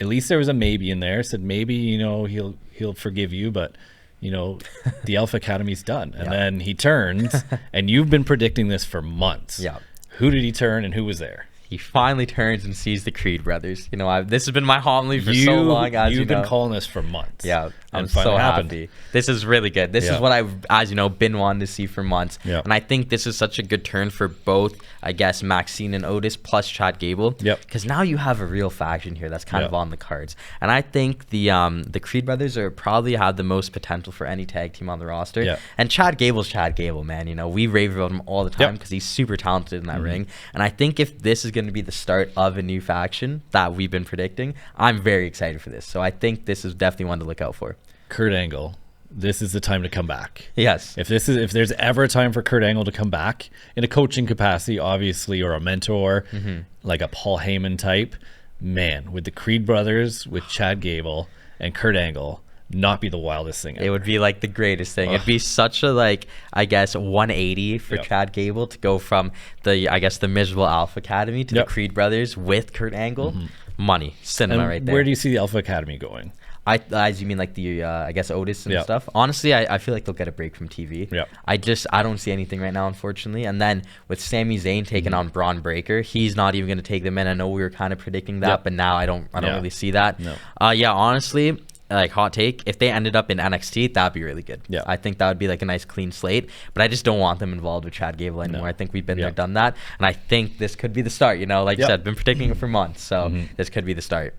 At least there was a maybe in there. Said maybe, he'll forgive you, but the Alpha Academy's done. And then he turns, and you've been predicting this for months. Yeah. Who did he turn and who was there? He finally turns and sees the Creed brothers. This has been my homily for so long. As you've been calling this for months. Yeah, I'm so happy. This is really good. This is what I've, as been wanting to see for months. Yeah. And I think this is such a good turn for both, I guess, Maxine and Otis plus Chad Gable. Yep. Because now you have a real faction here that's kind of on the cards. And I think the Creed brothers are probably have the most potential for any tag team on the roster. Yep. And Chad Gable's Chad Gable, man. We rave about him all the time because he's super talented in that ring. And I think if this is going to be the start of a new faction that we've been predicting, I'm very excited for this. So I think this is definitely one to look out for. Kurt Angle, this is the time to come back. Yes. If there's ever a time for Kurt Angle to come back in a coaching capacity, obviously, or a mentor, like a Paul Heyman type, man, with the Creed brothers, with Chad Gable and Kurt Angle, not be the wildest thing ever. It would be like the greatest thing. It'd be such a, like, I guess, 180 for Chad Gable to go from the miserable Alpha Academy to the Creed brothers with Kurt Angle. Money, cinema right there. Where do you see the Alpha Academy going? As you mean like the I guess Otis and stuff. Honestly, I feel like they'll get a break from TV. Yeah. I don't see anything right now, unfortunately. And then with Sami Zayn taking on Braun Breaker, he's not even going to take them in. I know we were kind of predicting that, but now I don't really see that. No. Honestly, like, hot take, if they ended up in NXT, that'd be really good. Yeah. I think that would be like a nice clean slate, but I just don't want them involved with Chad Gable anymore. I think we've been there, done that, and I think this could be the start. Like you said, been predicting it for months, so this could be the start.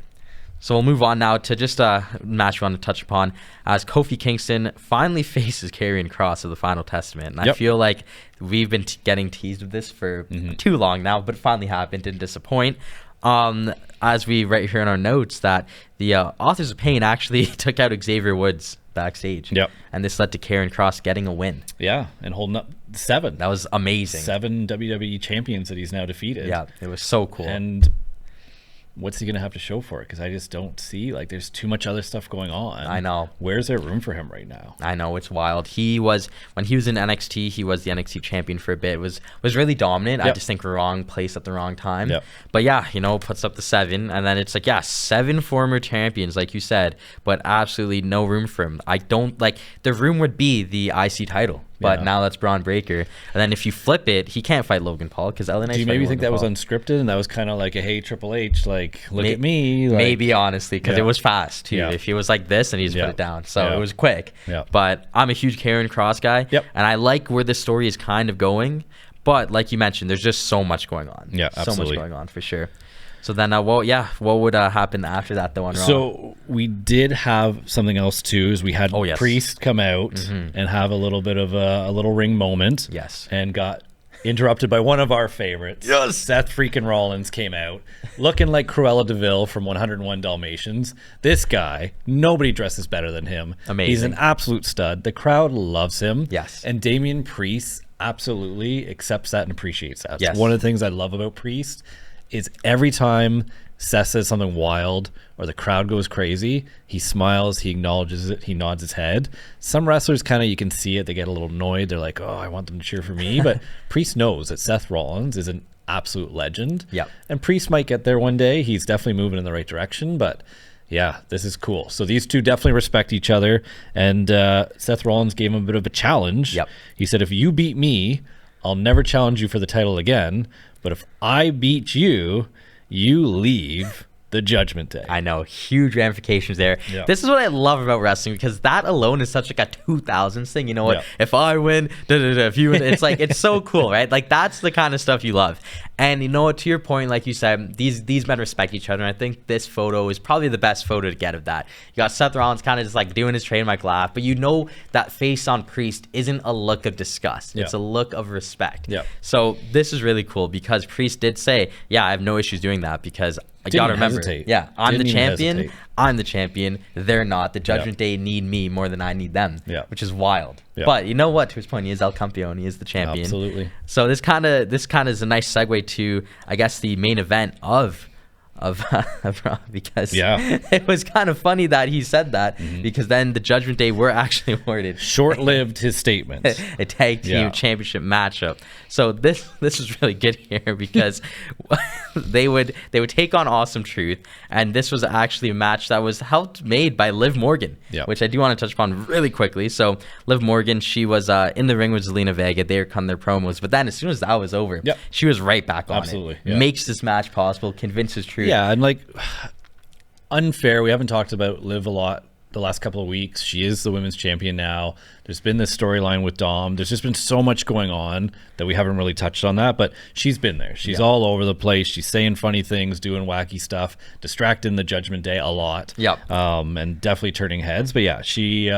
So we'll move on now to just a match we want to touch upon as Kofi Kingston finally faces Karrion Kross of the Final Testament. And I feel like we've been getting teased with this for too long now, but it finally happened. Didn't disappoint. As we write here in our notes that the Authors of Pain actually took out Xavier Woods backstage. Yep. And this led to Karrion Kross getting a win. Yeah, and holding up 7. That was amazing. 7 WWE champions that he's now defeated. Yeah, it was so cool. And what's he going to have to show for it? Because I just don't see, like, there's too much other stuff going on. I know. Where's there room for him right now? I know, it's wild. When he was in NXT, he was the NXT champion for a bit. Was really dominant. I just think wrong place at the wrong time. But yeah, puts up the 7, and then it's like, 7 former champions, like you said, but absolutely no room for him. I don't, like, the room would be the IC title. But now that's Braun Breaker. And then if you flip it, he can't fight Logan Paul because LA Knight's. Do you maybe think that was unscripted and that was kind of like a, hey, Triple H, like, look at me? Like, maybe, honestly, because it was fast, too. If he was like this, and he just put it down. So it was quick. But I'm a huge Karrion Kross guy. And I like where this story is kind of going. But like you mentioned, there's just so much going on. Yeah, absolutely. So much going on, for sure. So then, what would happen after that, though, on Raw? So we did have something else, too, is we had Priest come out and have a little bit of a little ring moment. Yes. And got interrupted by one of our favorites. Yes. Seth freaking Rollins came out looking like Cruella DeVille from 101 Dalmatians. This guy, nobody dresses better than him. Amazing. He's an absolute stud. The crowd loves him. Yes. And Damian Priest absolutely accepts that and appreciates that. Yes. One of the things I love about Priest is every time Seth says something wild or the crowd goes crazy, he smiles, he acknowledges it, he nods his head. Some wrestlers kind of, you can see it, they get a little annoyed. They're like, oh, I want them to cheer for me. But Priest knows that Seth Rollins is an absolute legend. Yeah. And Priest might get there one day. He's definitely moving in the right direction. But yeah, this is cool. So these two definitely respect each other. And Seth Rollins gave him a bit of a challenge. Yep. He said, if you beat me, I'll never challenge you for the title again. But if I beat you, you leave the Judgment Day. I know, huge ramifications there. Yeah. This is what I love about wrestling, because that alone is such like a 2000s thing. You know what? If I win, if you win, it's like, it's so cool, right? Like, that's the kind of stuff you love. And you know what, to your point, like you said, these men respect each other. And I think this photo is probably the best photo to get of that. You got Seth Rollins kind of just like doing his trademark laugh, but you know that face on Priest isn't a look of disgust. It's a look of respect. Yeah. So this is really cool because Priest did say, yeah, I have no issues doing that because I gotta remember, yeah, I'm the champion. I'm the champion. They're not. The Judgment Day need me more than I need them, which is wild. But you know what? To his point, he is El Campeón. He is the champion. Absolutely. So this kind of is a nice segue to, I guess, the main event of Raw, because it was kind of funny that he said that because then the Judgment Day were actually awarded short-lived his statement a tag team championship matchup. So this is really good here because they would take on Awesome Truth, and this was actually a match that was helped made by Liv Morgan, which I do want to touch upon really quickly. So Liv Morgan, she was in the ring with Zelina Vega. They were cutting their promos, but then as soon as that was over, she was right back on it. Makes this match possible, convinces Truth. Yeah, and like unfair. We haven't talked about Liv a lot the last couple of weeks. She is the women's champion now. There's been this storyline with Dom. There's just been so much going on that we haven't really touched on that, but she's been there. She's all over the place. She's saying funny things, doing wacky stuff, distracting the Judgment Day a lot. And definitely turning heads. But yeah, she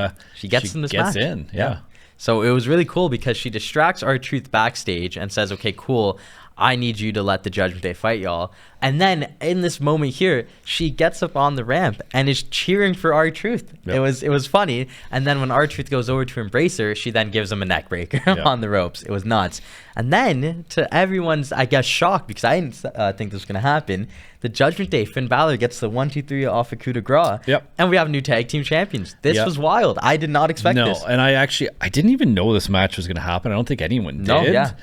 gets in this match. So it was really cool because she distracts R-Truth backstage and says, okay, cool, I need you to let the Judgment Day fight y'all. And then in this moment here, she gets up on the ramp and is cheering for R-Truth. It was funny. And then when R-Truth goes over to embrace her, she then gives him a neck breaker on the ropes. It was nuts. And then to everyone's, I guess, shock, because I didn't think this was going to happen, the Judgment Day, Finn Balor gets the 1-2-3 off of coup de grace. And we have new tag team champions. This was wild. I did not expect this. And I didn't even know this match was going to happen. I don't think anyone did.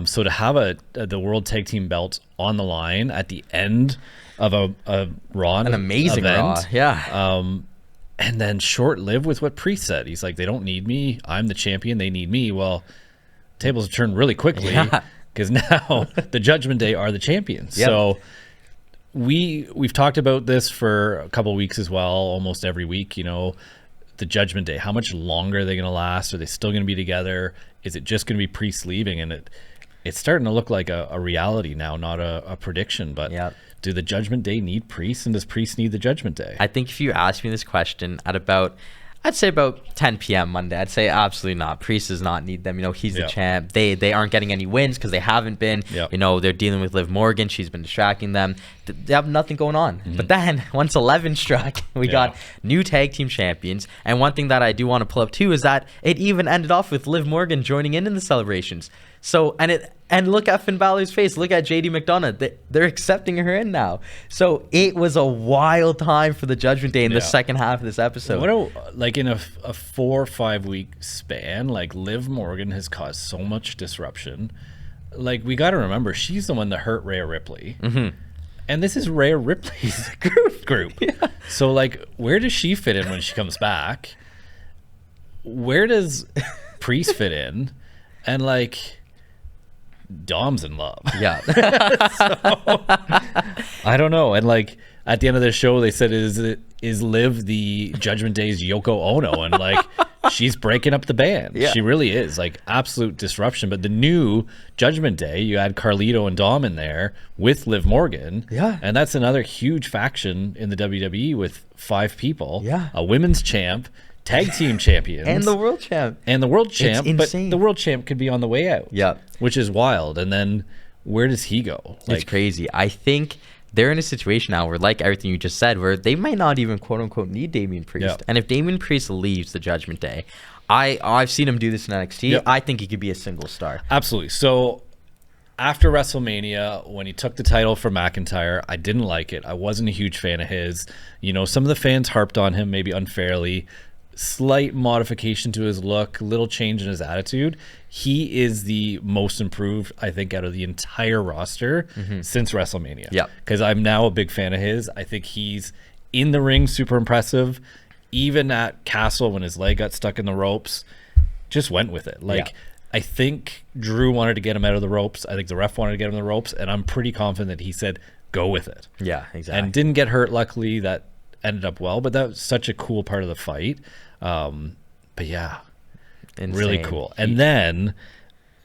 So to have the World Tag Team belt on the line at the end of a Raw, an amazing event, Raw, and then short-lived with what Priest said. He's like, they don't need me. I'm the champion. They need me. Well, tables have turned really quickly because now the Judgment Day are the champions. So we've talked about this for a couple of weeks as well, almost every week. You know, the Judgment Day. How much longer are they going to last? Are they still going to be together? Is it just going to be Priest leaving? And it's starting to look like a reality now, not a prediction. But do the Judgment Day need Priest, and does Priest need the Judgment Day? I think if you asked me this question at I'd say about 10 p.m. Monday, I'd say absolutely not. Priest does not need them. You know, he's the champ. They aren't getting any wins because they haven't been. You know, they're dealing with Liv Morgan. She's been distracting them. They have nothing going on. But then once 11 struck, we got new tag team champions. And one thing that I do want to pull up too is that it even ended off with Liv Morgan joining in the celebrations. So and look at Finn Balor's face. Look at JD McDonough. They're accepting her in now. So it was a wild time for the Judgment Day in the second half of this episode. Like in a 4 or 5 week span, like Liv Morgan has caused so much disruption. Like we got to remember, she's the one that hurt Rhea Ripley. And this is Rhea Ripley's group. So like, where does she fit in when she comes back? Where does Priest fit in? And like, Dom's in love. So, I don't know. And like at the end of the show, they said, is Liv the Judgment Day's Yoko Ono? And like, she's breaking up the band. She really is. Like, absolute disruption. But the new Judgment Day, you add Carlito and Dom in there with Liv Morgan. And that's another huge faction in the WWE with 5 people. A women's champ, tag team champions, and the world champ, but the world champ could be on the way out, which is wild. And then where does he go? It's crazy. I think they're in a situation now where, like everything you just said, where they might not even quote unquote need Damian Priest. And if Damian Priest leaves the Judgment Day, I've seen him do this in NXT. I think he could be a single star. Absolutely. So after WrestleMania, when he took the title from McIntyre, I didn't like it. I wasn't a huge fan of his. You know, some of the fans harped on him, maybe unfairly. Slight modification to his look, little change in his attitude. He is the most improved, I think, out of the entire roster since WrestleMania. Because I'm now a big fan of his. I think he's in the ring, super impressive. Even at Castle, when his leg got stuck in the ropes, just went with it. Like, I think Drew wanted to get him out of the ropes. I think the ref wanted to get him in the ropes. And I'm pretty confident that he said, go with it. And didn't get hurt, luckily. That ended up well. But that was such a cool part of the fight. But yeah, insane. Really cool. And then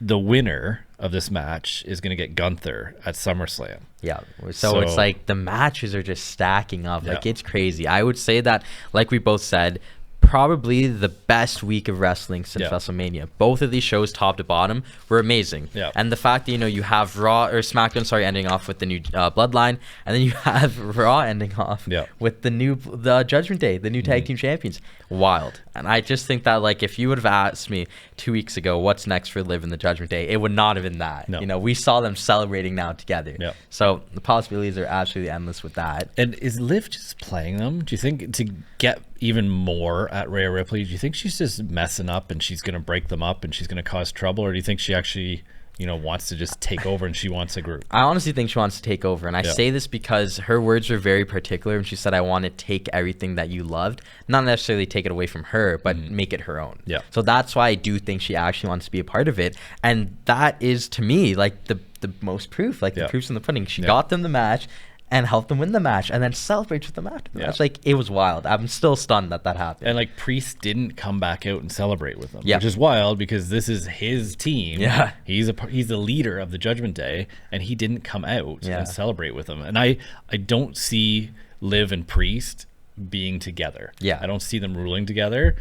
the winner of this match is going to get Gunther at SummerSlam. Yeah. So it's like the matches are just stacking up. Like, Yeah. it's crazy. I would say that, like we both said, probably the best week of wrestling since WrestleMania. Both of these shows, top to bottom, were amazing. Yeah. And the fact that, you know, you have Raw or SmackDown, ending off with the new Bloodline, and then you have Raw ending off with the Judgment Day, the new tag team champions. Wild. And I just think that, like, if you would have asked me 2 weeks ago what's next for Liv in the Judgment Day, it would not have been that. No. You know, we saw them celebrating now together. Yeah. So the possibilities are absolutely endless with that. And is Liv just playing them? Do you think to get even more at Rhea Ripley, do you think she's just messing up and she's going to break them up and she's going to cause trouble? Or do you think she actually, you know, wants to just take over and she wants a group? I honestly think she wants to take over. And I say this because her words were very particular. And she said, I want to take everything that you loved, not necessarily take it away from her, but make it her own. Yeah. So that's why I do think she actually wants to be a part of it. And that is, to me, like the most proof, like the proof's in the pudding. She got them the match and helped them win the match, and then celebrates with them after the match. Like, it was wild. I'm still stunned that happened. And like, Priest didn't come back out and celebrate with them, Yeah. which is wild because this is his team. Yeah. He's the leader of the Judgment Day, and he didn't come out and celebrate with them. And I don't see Liv and Priest being together. Yeah. I don't see them ruling together,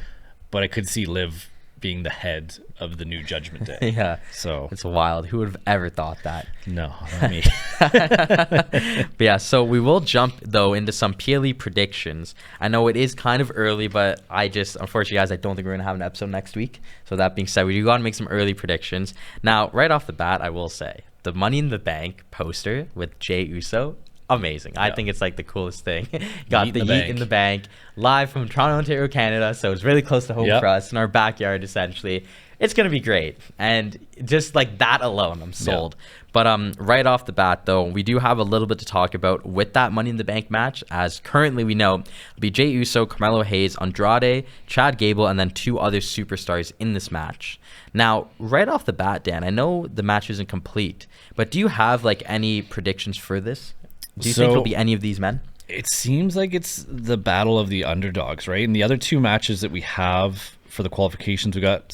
but I could see Liv being the head of the new Judgment Day. Yeah. So it's wild. Who would have ever thought that? No, not me. But yeah, so we will jump though into some PLE predictions. I know it is kind of early, but unfortunately, guys, I don't think we're gonna have an episode next week. So that being said, we do gotta make some early predictions. Now, right off the bat, I will say the Money in the Bank poster with Jey Uso, amazing. I think it's like the coolest thing. Got the Yeet in the Bank live from Toronto, Ontario, Canada. So it's really close to home for us in our backyard, essentially. It's going to be great. And just like that alone, I'm sold. But right off the bat, though, we do have a little bit to talk about with that Money in the Bank match, as currently we know it'll be Jey Uso, Carmelo Hayes, Andrade, Chad Gable, and then 2 other superstars in this match. Now, right off the bat, Dan, I know the match isn't complete, but do you have like any predictions for this? Do you think it'll be any of these men? It seems like it's the battle of the underdogs, right? And the other 2 matches that we have for the qualifications, we got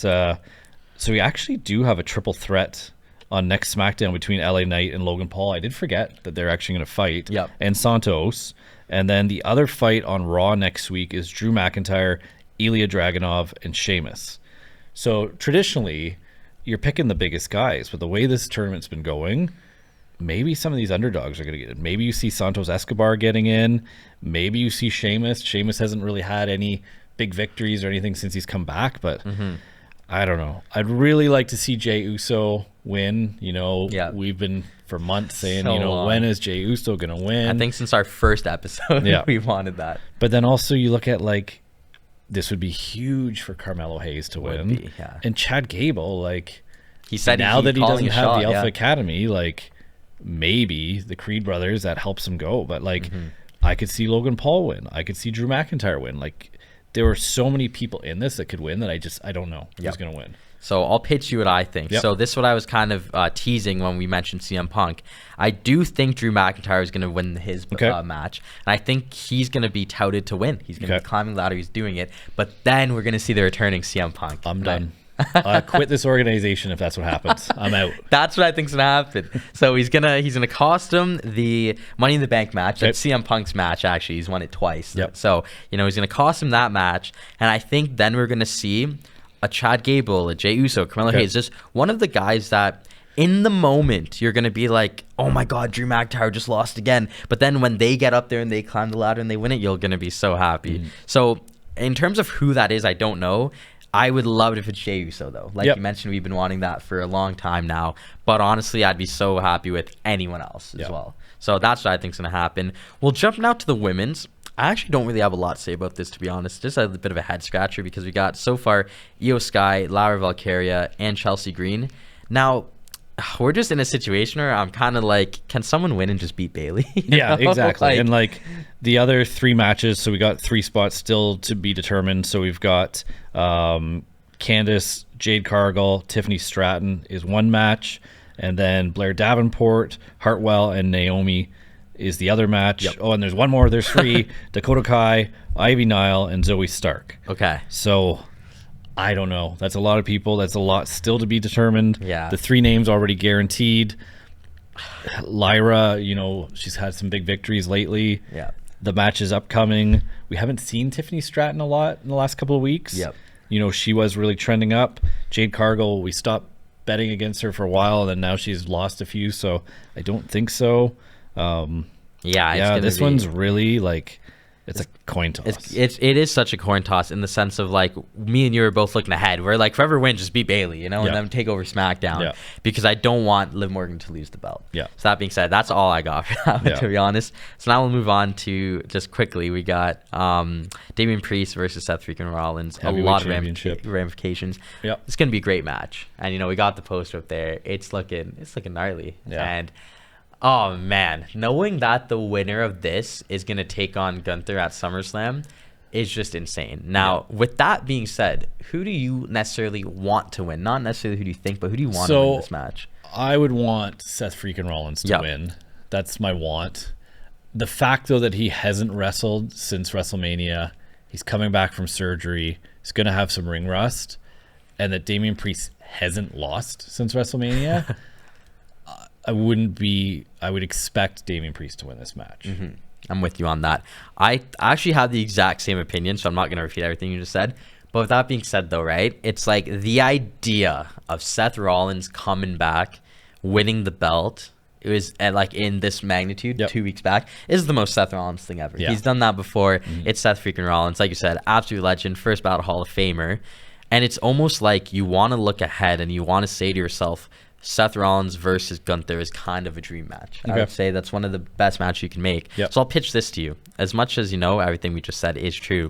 so we actually do have a triple threat on next SmackDown between LA Knight and Logan Paul. I did forget that they're actually going to fight. Yep. And Santos. And then the other fight on Raw next week is Drew McIntyre, Ilya Dragunov, and Sheamus. So traditionally, you're picking the biggest guys, but the way this tournament's been going, maybe some of these underdogs are going to get in. Maybe you see Santos Escobar getting in. Maybe you see Sheamus. Sheamus hasn't really had any big victories or anything since he's come back, but I don't know. I'd really like to see Jey Uso win. You know, we've been for months saying, when is Jey Uso going to win? I think since our first episode, we wanted that. But then also you look at like, this would be huge for Carmelo Hayes to win. And Chad Gable, like, he said now that he doesn't have the Alpha Academy, like, maybe the Creed brothers, that helps him go. But like, I could see Logan Paul win. I could see Drew McIntyre win. Like, there were so many people in this that could win that I don't know who's going to win. So I'll pitch you what I think. So this is what I was kind of teasing when we mentioned CM Punk. I do think Drew McIntyre is going to win his match. And I think he's going to be touted to win. He's going to be climbing the ladder. He's doing it. But then we're going to see the returning CM Punk. I'm done. Quit this organization if that's what happens. I'm out. That's what I think's gonna happen. So he's gonna cost him the Money in the Bank match. That's CM Punk's match. Actually, he's won it twice. So he's gonna cost him that match, and I think then we're gonna see a Chad Gable, a Jey Uso, Carmelo Hayes, just one of the guys that in the moment you're gonna be like, oh my God, Drew McIntyre just lost again. But then when they get up there and they climb the ladder and they win it, you're gonna be so happy. So in terms of who that is, I don't know. I would love it if it's Jey Uso, though. Like you mentioned, we've been wanting that for a long time now. But honestly, I'd be so happy with anyone else as well. So that's what I think is going to happen. We'll jump now to the women's. I actually don't really have a lot to say about this, to be honest. Just a bit of a head scratcher because we got so far Io Sky, Lara Valkyria, and Chelsea Green. Now, we're just in a situation where I'm kind of like, can someone win and just beat Bayley? Yeah, exactly. And like the other 3 matches, so we got 3 spots still to be determined. So we've got Candice, Jade Cargill, Tiffany Stratton is 1 match, and then Blair Davenport, Hartwell, and Naomi is the other match. Oh, and there's one more. There's 3: Dakota Kai, Ivy Nile, and Zoe Stark. Okay. So I don't know. That's a lot of people. That's a lot still to be determined. Yeah. The 3 names already guaranteed. Lyra, she's had some big victories lately. Yeah. The match is upcoming. We haven't seen Tiffany Stratton a lot in the last couple of weeks. Yep. She was really trending up. Jade Cargill, we stopped betting against her for a while, and then now she's lost a few, so I don't think so. This one's really like it's a coin toss. It is such a coin toss in the sense of like me and you are both looking ahead. We're like, whoever wins, just beat Bailey, and then take over SmackDown because I don't want Liv Morgan to lose the belt. Yeah. So that being said, that's all I got for that one, to be honest. So now we'll move on to just quickly. We got Damian Priest versus Seth freaking Rollins. A lot of ramifications. Yep. It's gonna be a great match, and we got the poster up there. It's looking gnarly. Yeah. And oh man, knowing that the winner of this is going to take on Gunther at SummerSlam is just insane. Now, with that being said, who do you necessarily want to win? Not necessarily who do you think, but who do you want to win this match? I would want Seth freaking Rollins to win. That's my want. The fact, though, that he hasn't wrestled since WrestleMania, he's coming back from surgery, he's going to have some ring rust, and that Damian Priest hasn't lost since WrestleMania, I would expect Damian Priest to win this match. Mm-hmm. I'm with you on that. I actually have the exact same opinion, so I'm not going to repeat everything you just said. But with that being said, though, right, it's like the idea of Seth Rollins coming back, winning the belt, it was like in this magnitude 2 weeks back, is the most Seth Rollins thing ever. He's done that before. It's Seth freaking Rollins. Like you said, absolute legend, first Battle Hall of Famer. And it's almost like you want to look ahead and you want to say to yourself, Seth Rollins versus Gunther is kind of a dream match. I would say that's one of the best matches you can make. So I'll pitch this to you. As much as everything we just said is true,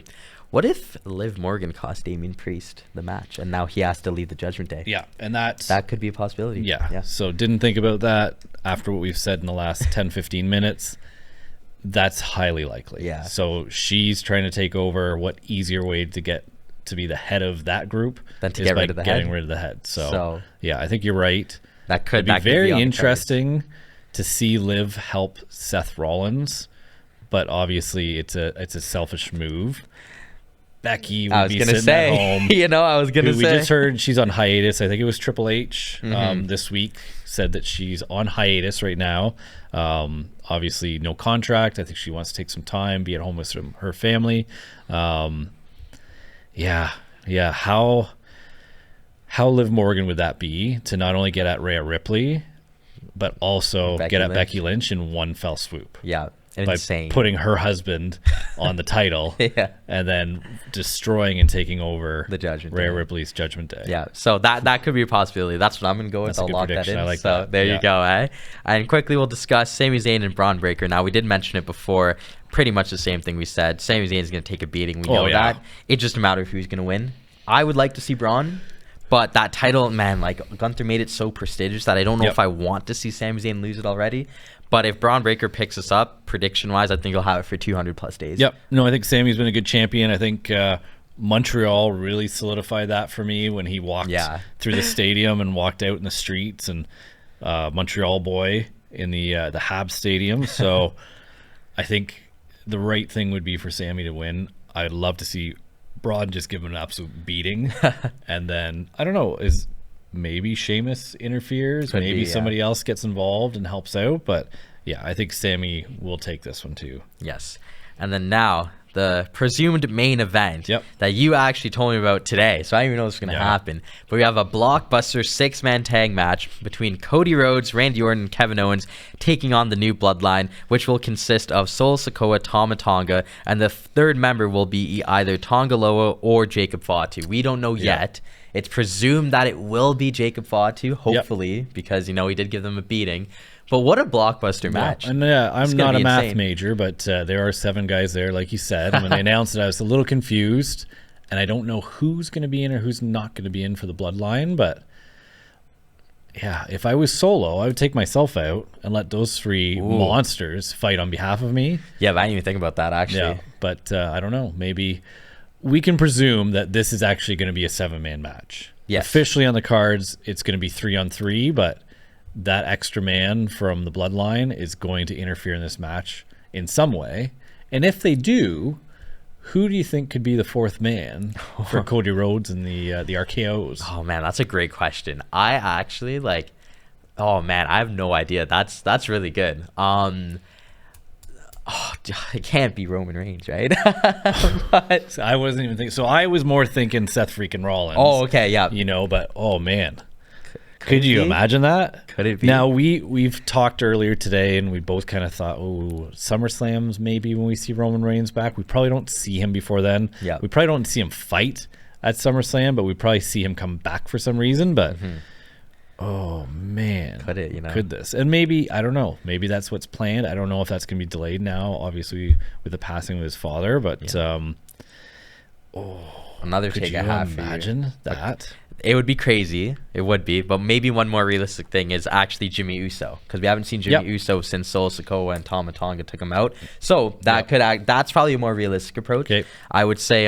what if Liv Morgan cost Damian Priest the match and now he has to lead the Judgment Day? Yeah, and that could be a possibility. Yeah. So didn't think about that after what we've said in the last 10, 15 minutes. That's highly likely. Yeah. So she's trying to take over. What easier way to get to be the head of that group than to get rid of the getting head. rid of the head. So yeah, I think you're right. That could be very interesting to see Liv help Seth Rollins, but obviously it's a selfish move. Becky would be sitting at home. I was gonna say. We just heard she's on hiatus. I think it was Triple H this week said that she's on hiatus right now. Obviously no contract. I think she wants to take some time, be at home with her family. How Liv Morgan would that be to not only get at Rhea Ripley, but also get at Becky Lynch in one fell swoop? Yeah, insane. By putting her husband on the title and then destroying and taking over the Judgment Rhea Ripley's Judgment Day. Yeah, so that could be a possibility. That's what I'm going to go with. I'll lock that in. I like so that. There you go, eh? And quickly we'll discuss Sami Zayn and Braun Breaker. Now, we did mention it before. Pretty much the same thing we said. Sami Zayn is going to take a beating. We know that. It's just a matter of who's going to win. I would like to see Braun. But that title, man, like Gunther made it so prestigious that I don't know if I want to see Sami Zayn lose it already. But if Braun Breaker picks us up, prediction-wise, I think he'll have it for 200-plus days. Yep. No, I think Sami's been a good champion. I think Montreal really solidified that for me when he walked through the stadium and walked out in the streets, and Montreal boy in the Habs Stadium. So I think the right thing would be for Sami to win. I'd love to see Braun just give him an absolute beating. And then, I don't know, is maybe Sheamus interferes, maybe somebody else gets involved and helps out, but yeah, I think Sami will take this one too. Yes. And then now the presumed main event that you actually told me about today, so I didn't even know this was going to happen, but we have a blockbuster 6-man tag match between Cody Rhodes, Randy Orton, and Kevin Owens taking on the New Bloodline, which will consist of Solo Sikoa, Tama Tonga, and the third member will be either Tonga Loa or Jacob Fatu. We don't know yet. It's presumed that it will be Jacob Fatu, hopefully, because he did give them a beating. But what a blockbuster match. And I'm not a math major, but there are 7 guys there, like you said. And when they announced it, I was a little confused. And I don't know who's going to be in or who's not going to be in for the Bloodline. But yeah, if I was Solo, I would take myself out and let those 3 monsters fight on behalf of me. Yeah, but I didn't even think about that, actually. Yeah, but I don't know. Maybe we can presume that this is actually going to be a 7-man match. Yes. Officially on the cards, it's going to be 3-on-3, but that extra man from the Bloodline is going to interfere in this match in some way. And if they do, who do you think could be the fourth man for Cody Rhodes and the RKOs? Oh man, that's a great question. I actually like. Oh man, I have no idea. That's really good. It can't be Roman Reigns, right? But, I wasn't even thinking. So I was more thinking Seth freaking Rollins. Oh, okay, yeah. But oh man, could you imagine that? Could it be? Now we've talked earlier today, and we both kind of thought, oh, SummerSlam's maybe when we see Roman Reigns back. We probably don't see him before then. Yeah. We probably don't see him fight at SummerSlam, but we probably see him come back for some reason. But. Mm-hmm. Oh man, could this? And maybe, I don't know, maybe that's what's planned. I don't know if that's gonna be delayed now, obviously with the passing of his father, but another take I have for you. Imagine that. Like, it would be crazy. It would be, but maybe one more realistic thing is actually Jimmy Uso, because we haven't seen Jimmy Uso since Solo Sikoa and Tama Tonga took him out. So that that's probably a more realistic approach. Okay. I would say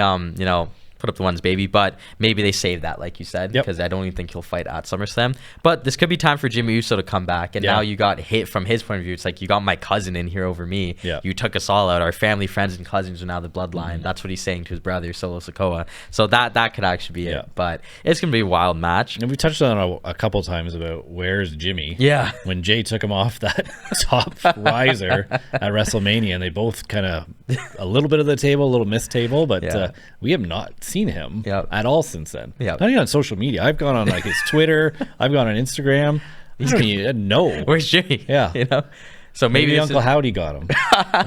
put up the ones, baby. But maybe they save that, like you said, because I don't even think he'll fight at SummerSlam. But this could be time for Jimmy Uso to come back. And now you got hit from his point of view. It's like, you got my cousin in here over me. Yeah. You took us all out. Our family, friends, and cousins are now the bloodline. Mm-hmm. That's what he's saying to his brother, Solo Sikoa. So that could actually be it. But it's going to be a wild match. And we touched on a couple times about where's Jimmy. Yeah. When Jay took him off that top riser at WrestleMania, and they both kind of a little bit of the table, a little missed table, but we have not seen him at all since then. Not even on social media. I've gone on like his Twitter. I've gone on Instagram. I don't even know. Where's Jimmy? Yeah. So maybe Uncle Howdy got him.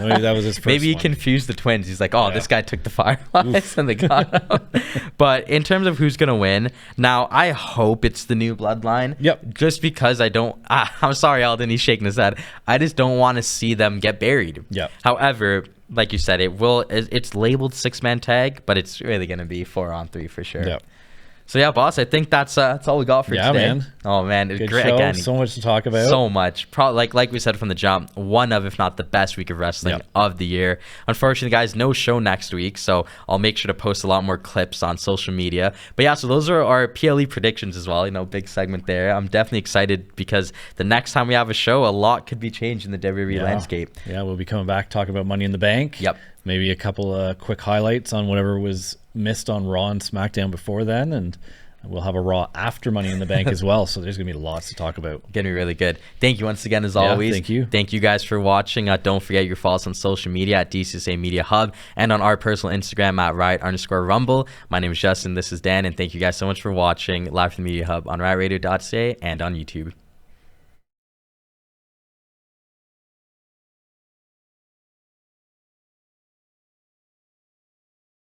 Maybe that was his first Maybe he one. Confused the twins. He's like, this guy took the Fireflies and they got him. But in terms of who's going to win, now I hope it's the new bloodline. Yep. Just because I'm sorry, Alden, he's shaking his head. I just don't want to see them get buried. Yep. However, like you said, it's labeled 6-man tag, but it's really going to be 4-on-3 for sure. Yep. So yeah, boss, I think that's all we got for today. Man. Oh man, good great show. again. So much to talk about. So much. Probably like we said from the jump, one of, if not the best week of wrestling of the year. Unfortunately, guys, no show next week, so I'll make sure to post a lot more clips on social media. But yeah, so those are our PLE predictions as well. Big segment there. I'm definitely excited because the next time we have a show, a lot could be changed in the WWE landscape. Yeah, we'll be coming back talking about Money in the Bank. Yep. Maybe a couple quick highlights on whatever was missed on Raw and SmackDown before then, and we'll have a Raw after Money in the Bank as well, so there's going to be lots to talk about. Going to be really good. Thank you once again, as always. Thank you. Thank you guys for watching. Don't forget your follows on social media at DCSA Media Hub and on our personal Instagram at Riot_Rumble. My name is Justin. This is Dan, and thank you guys so much for watching live from the Media Hub on RiotRadio.ca and on YouTube.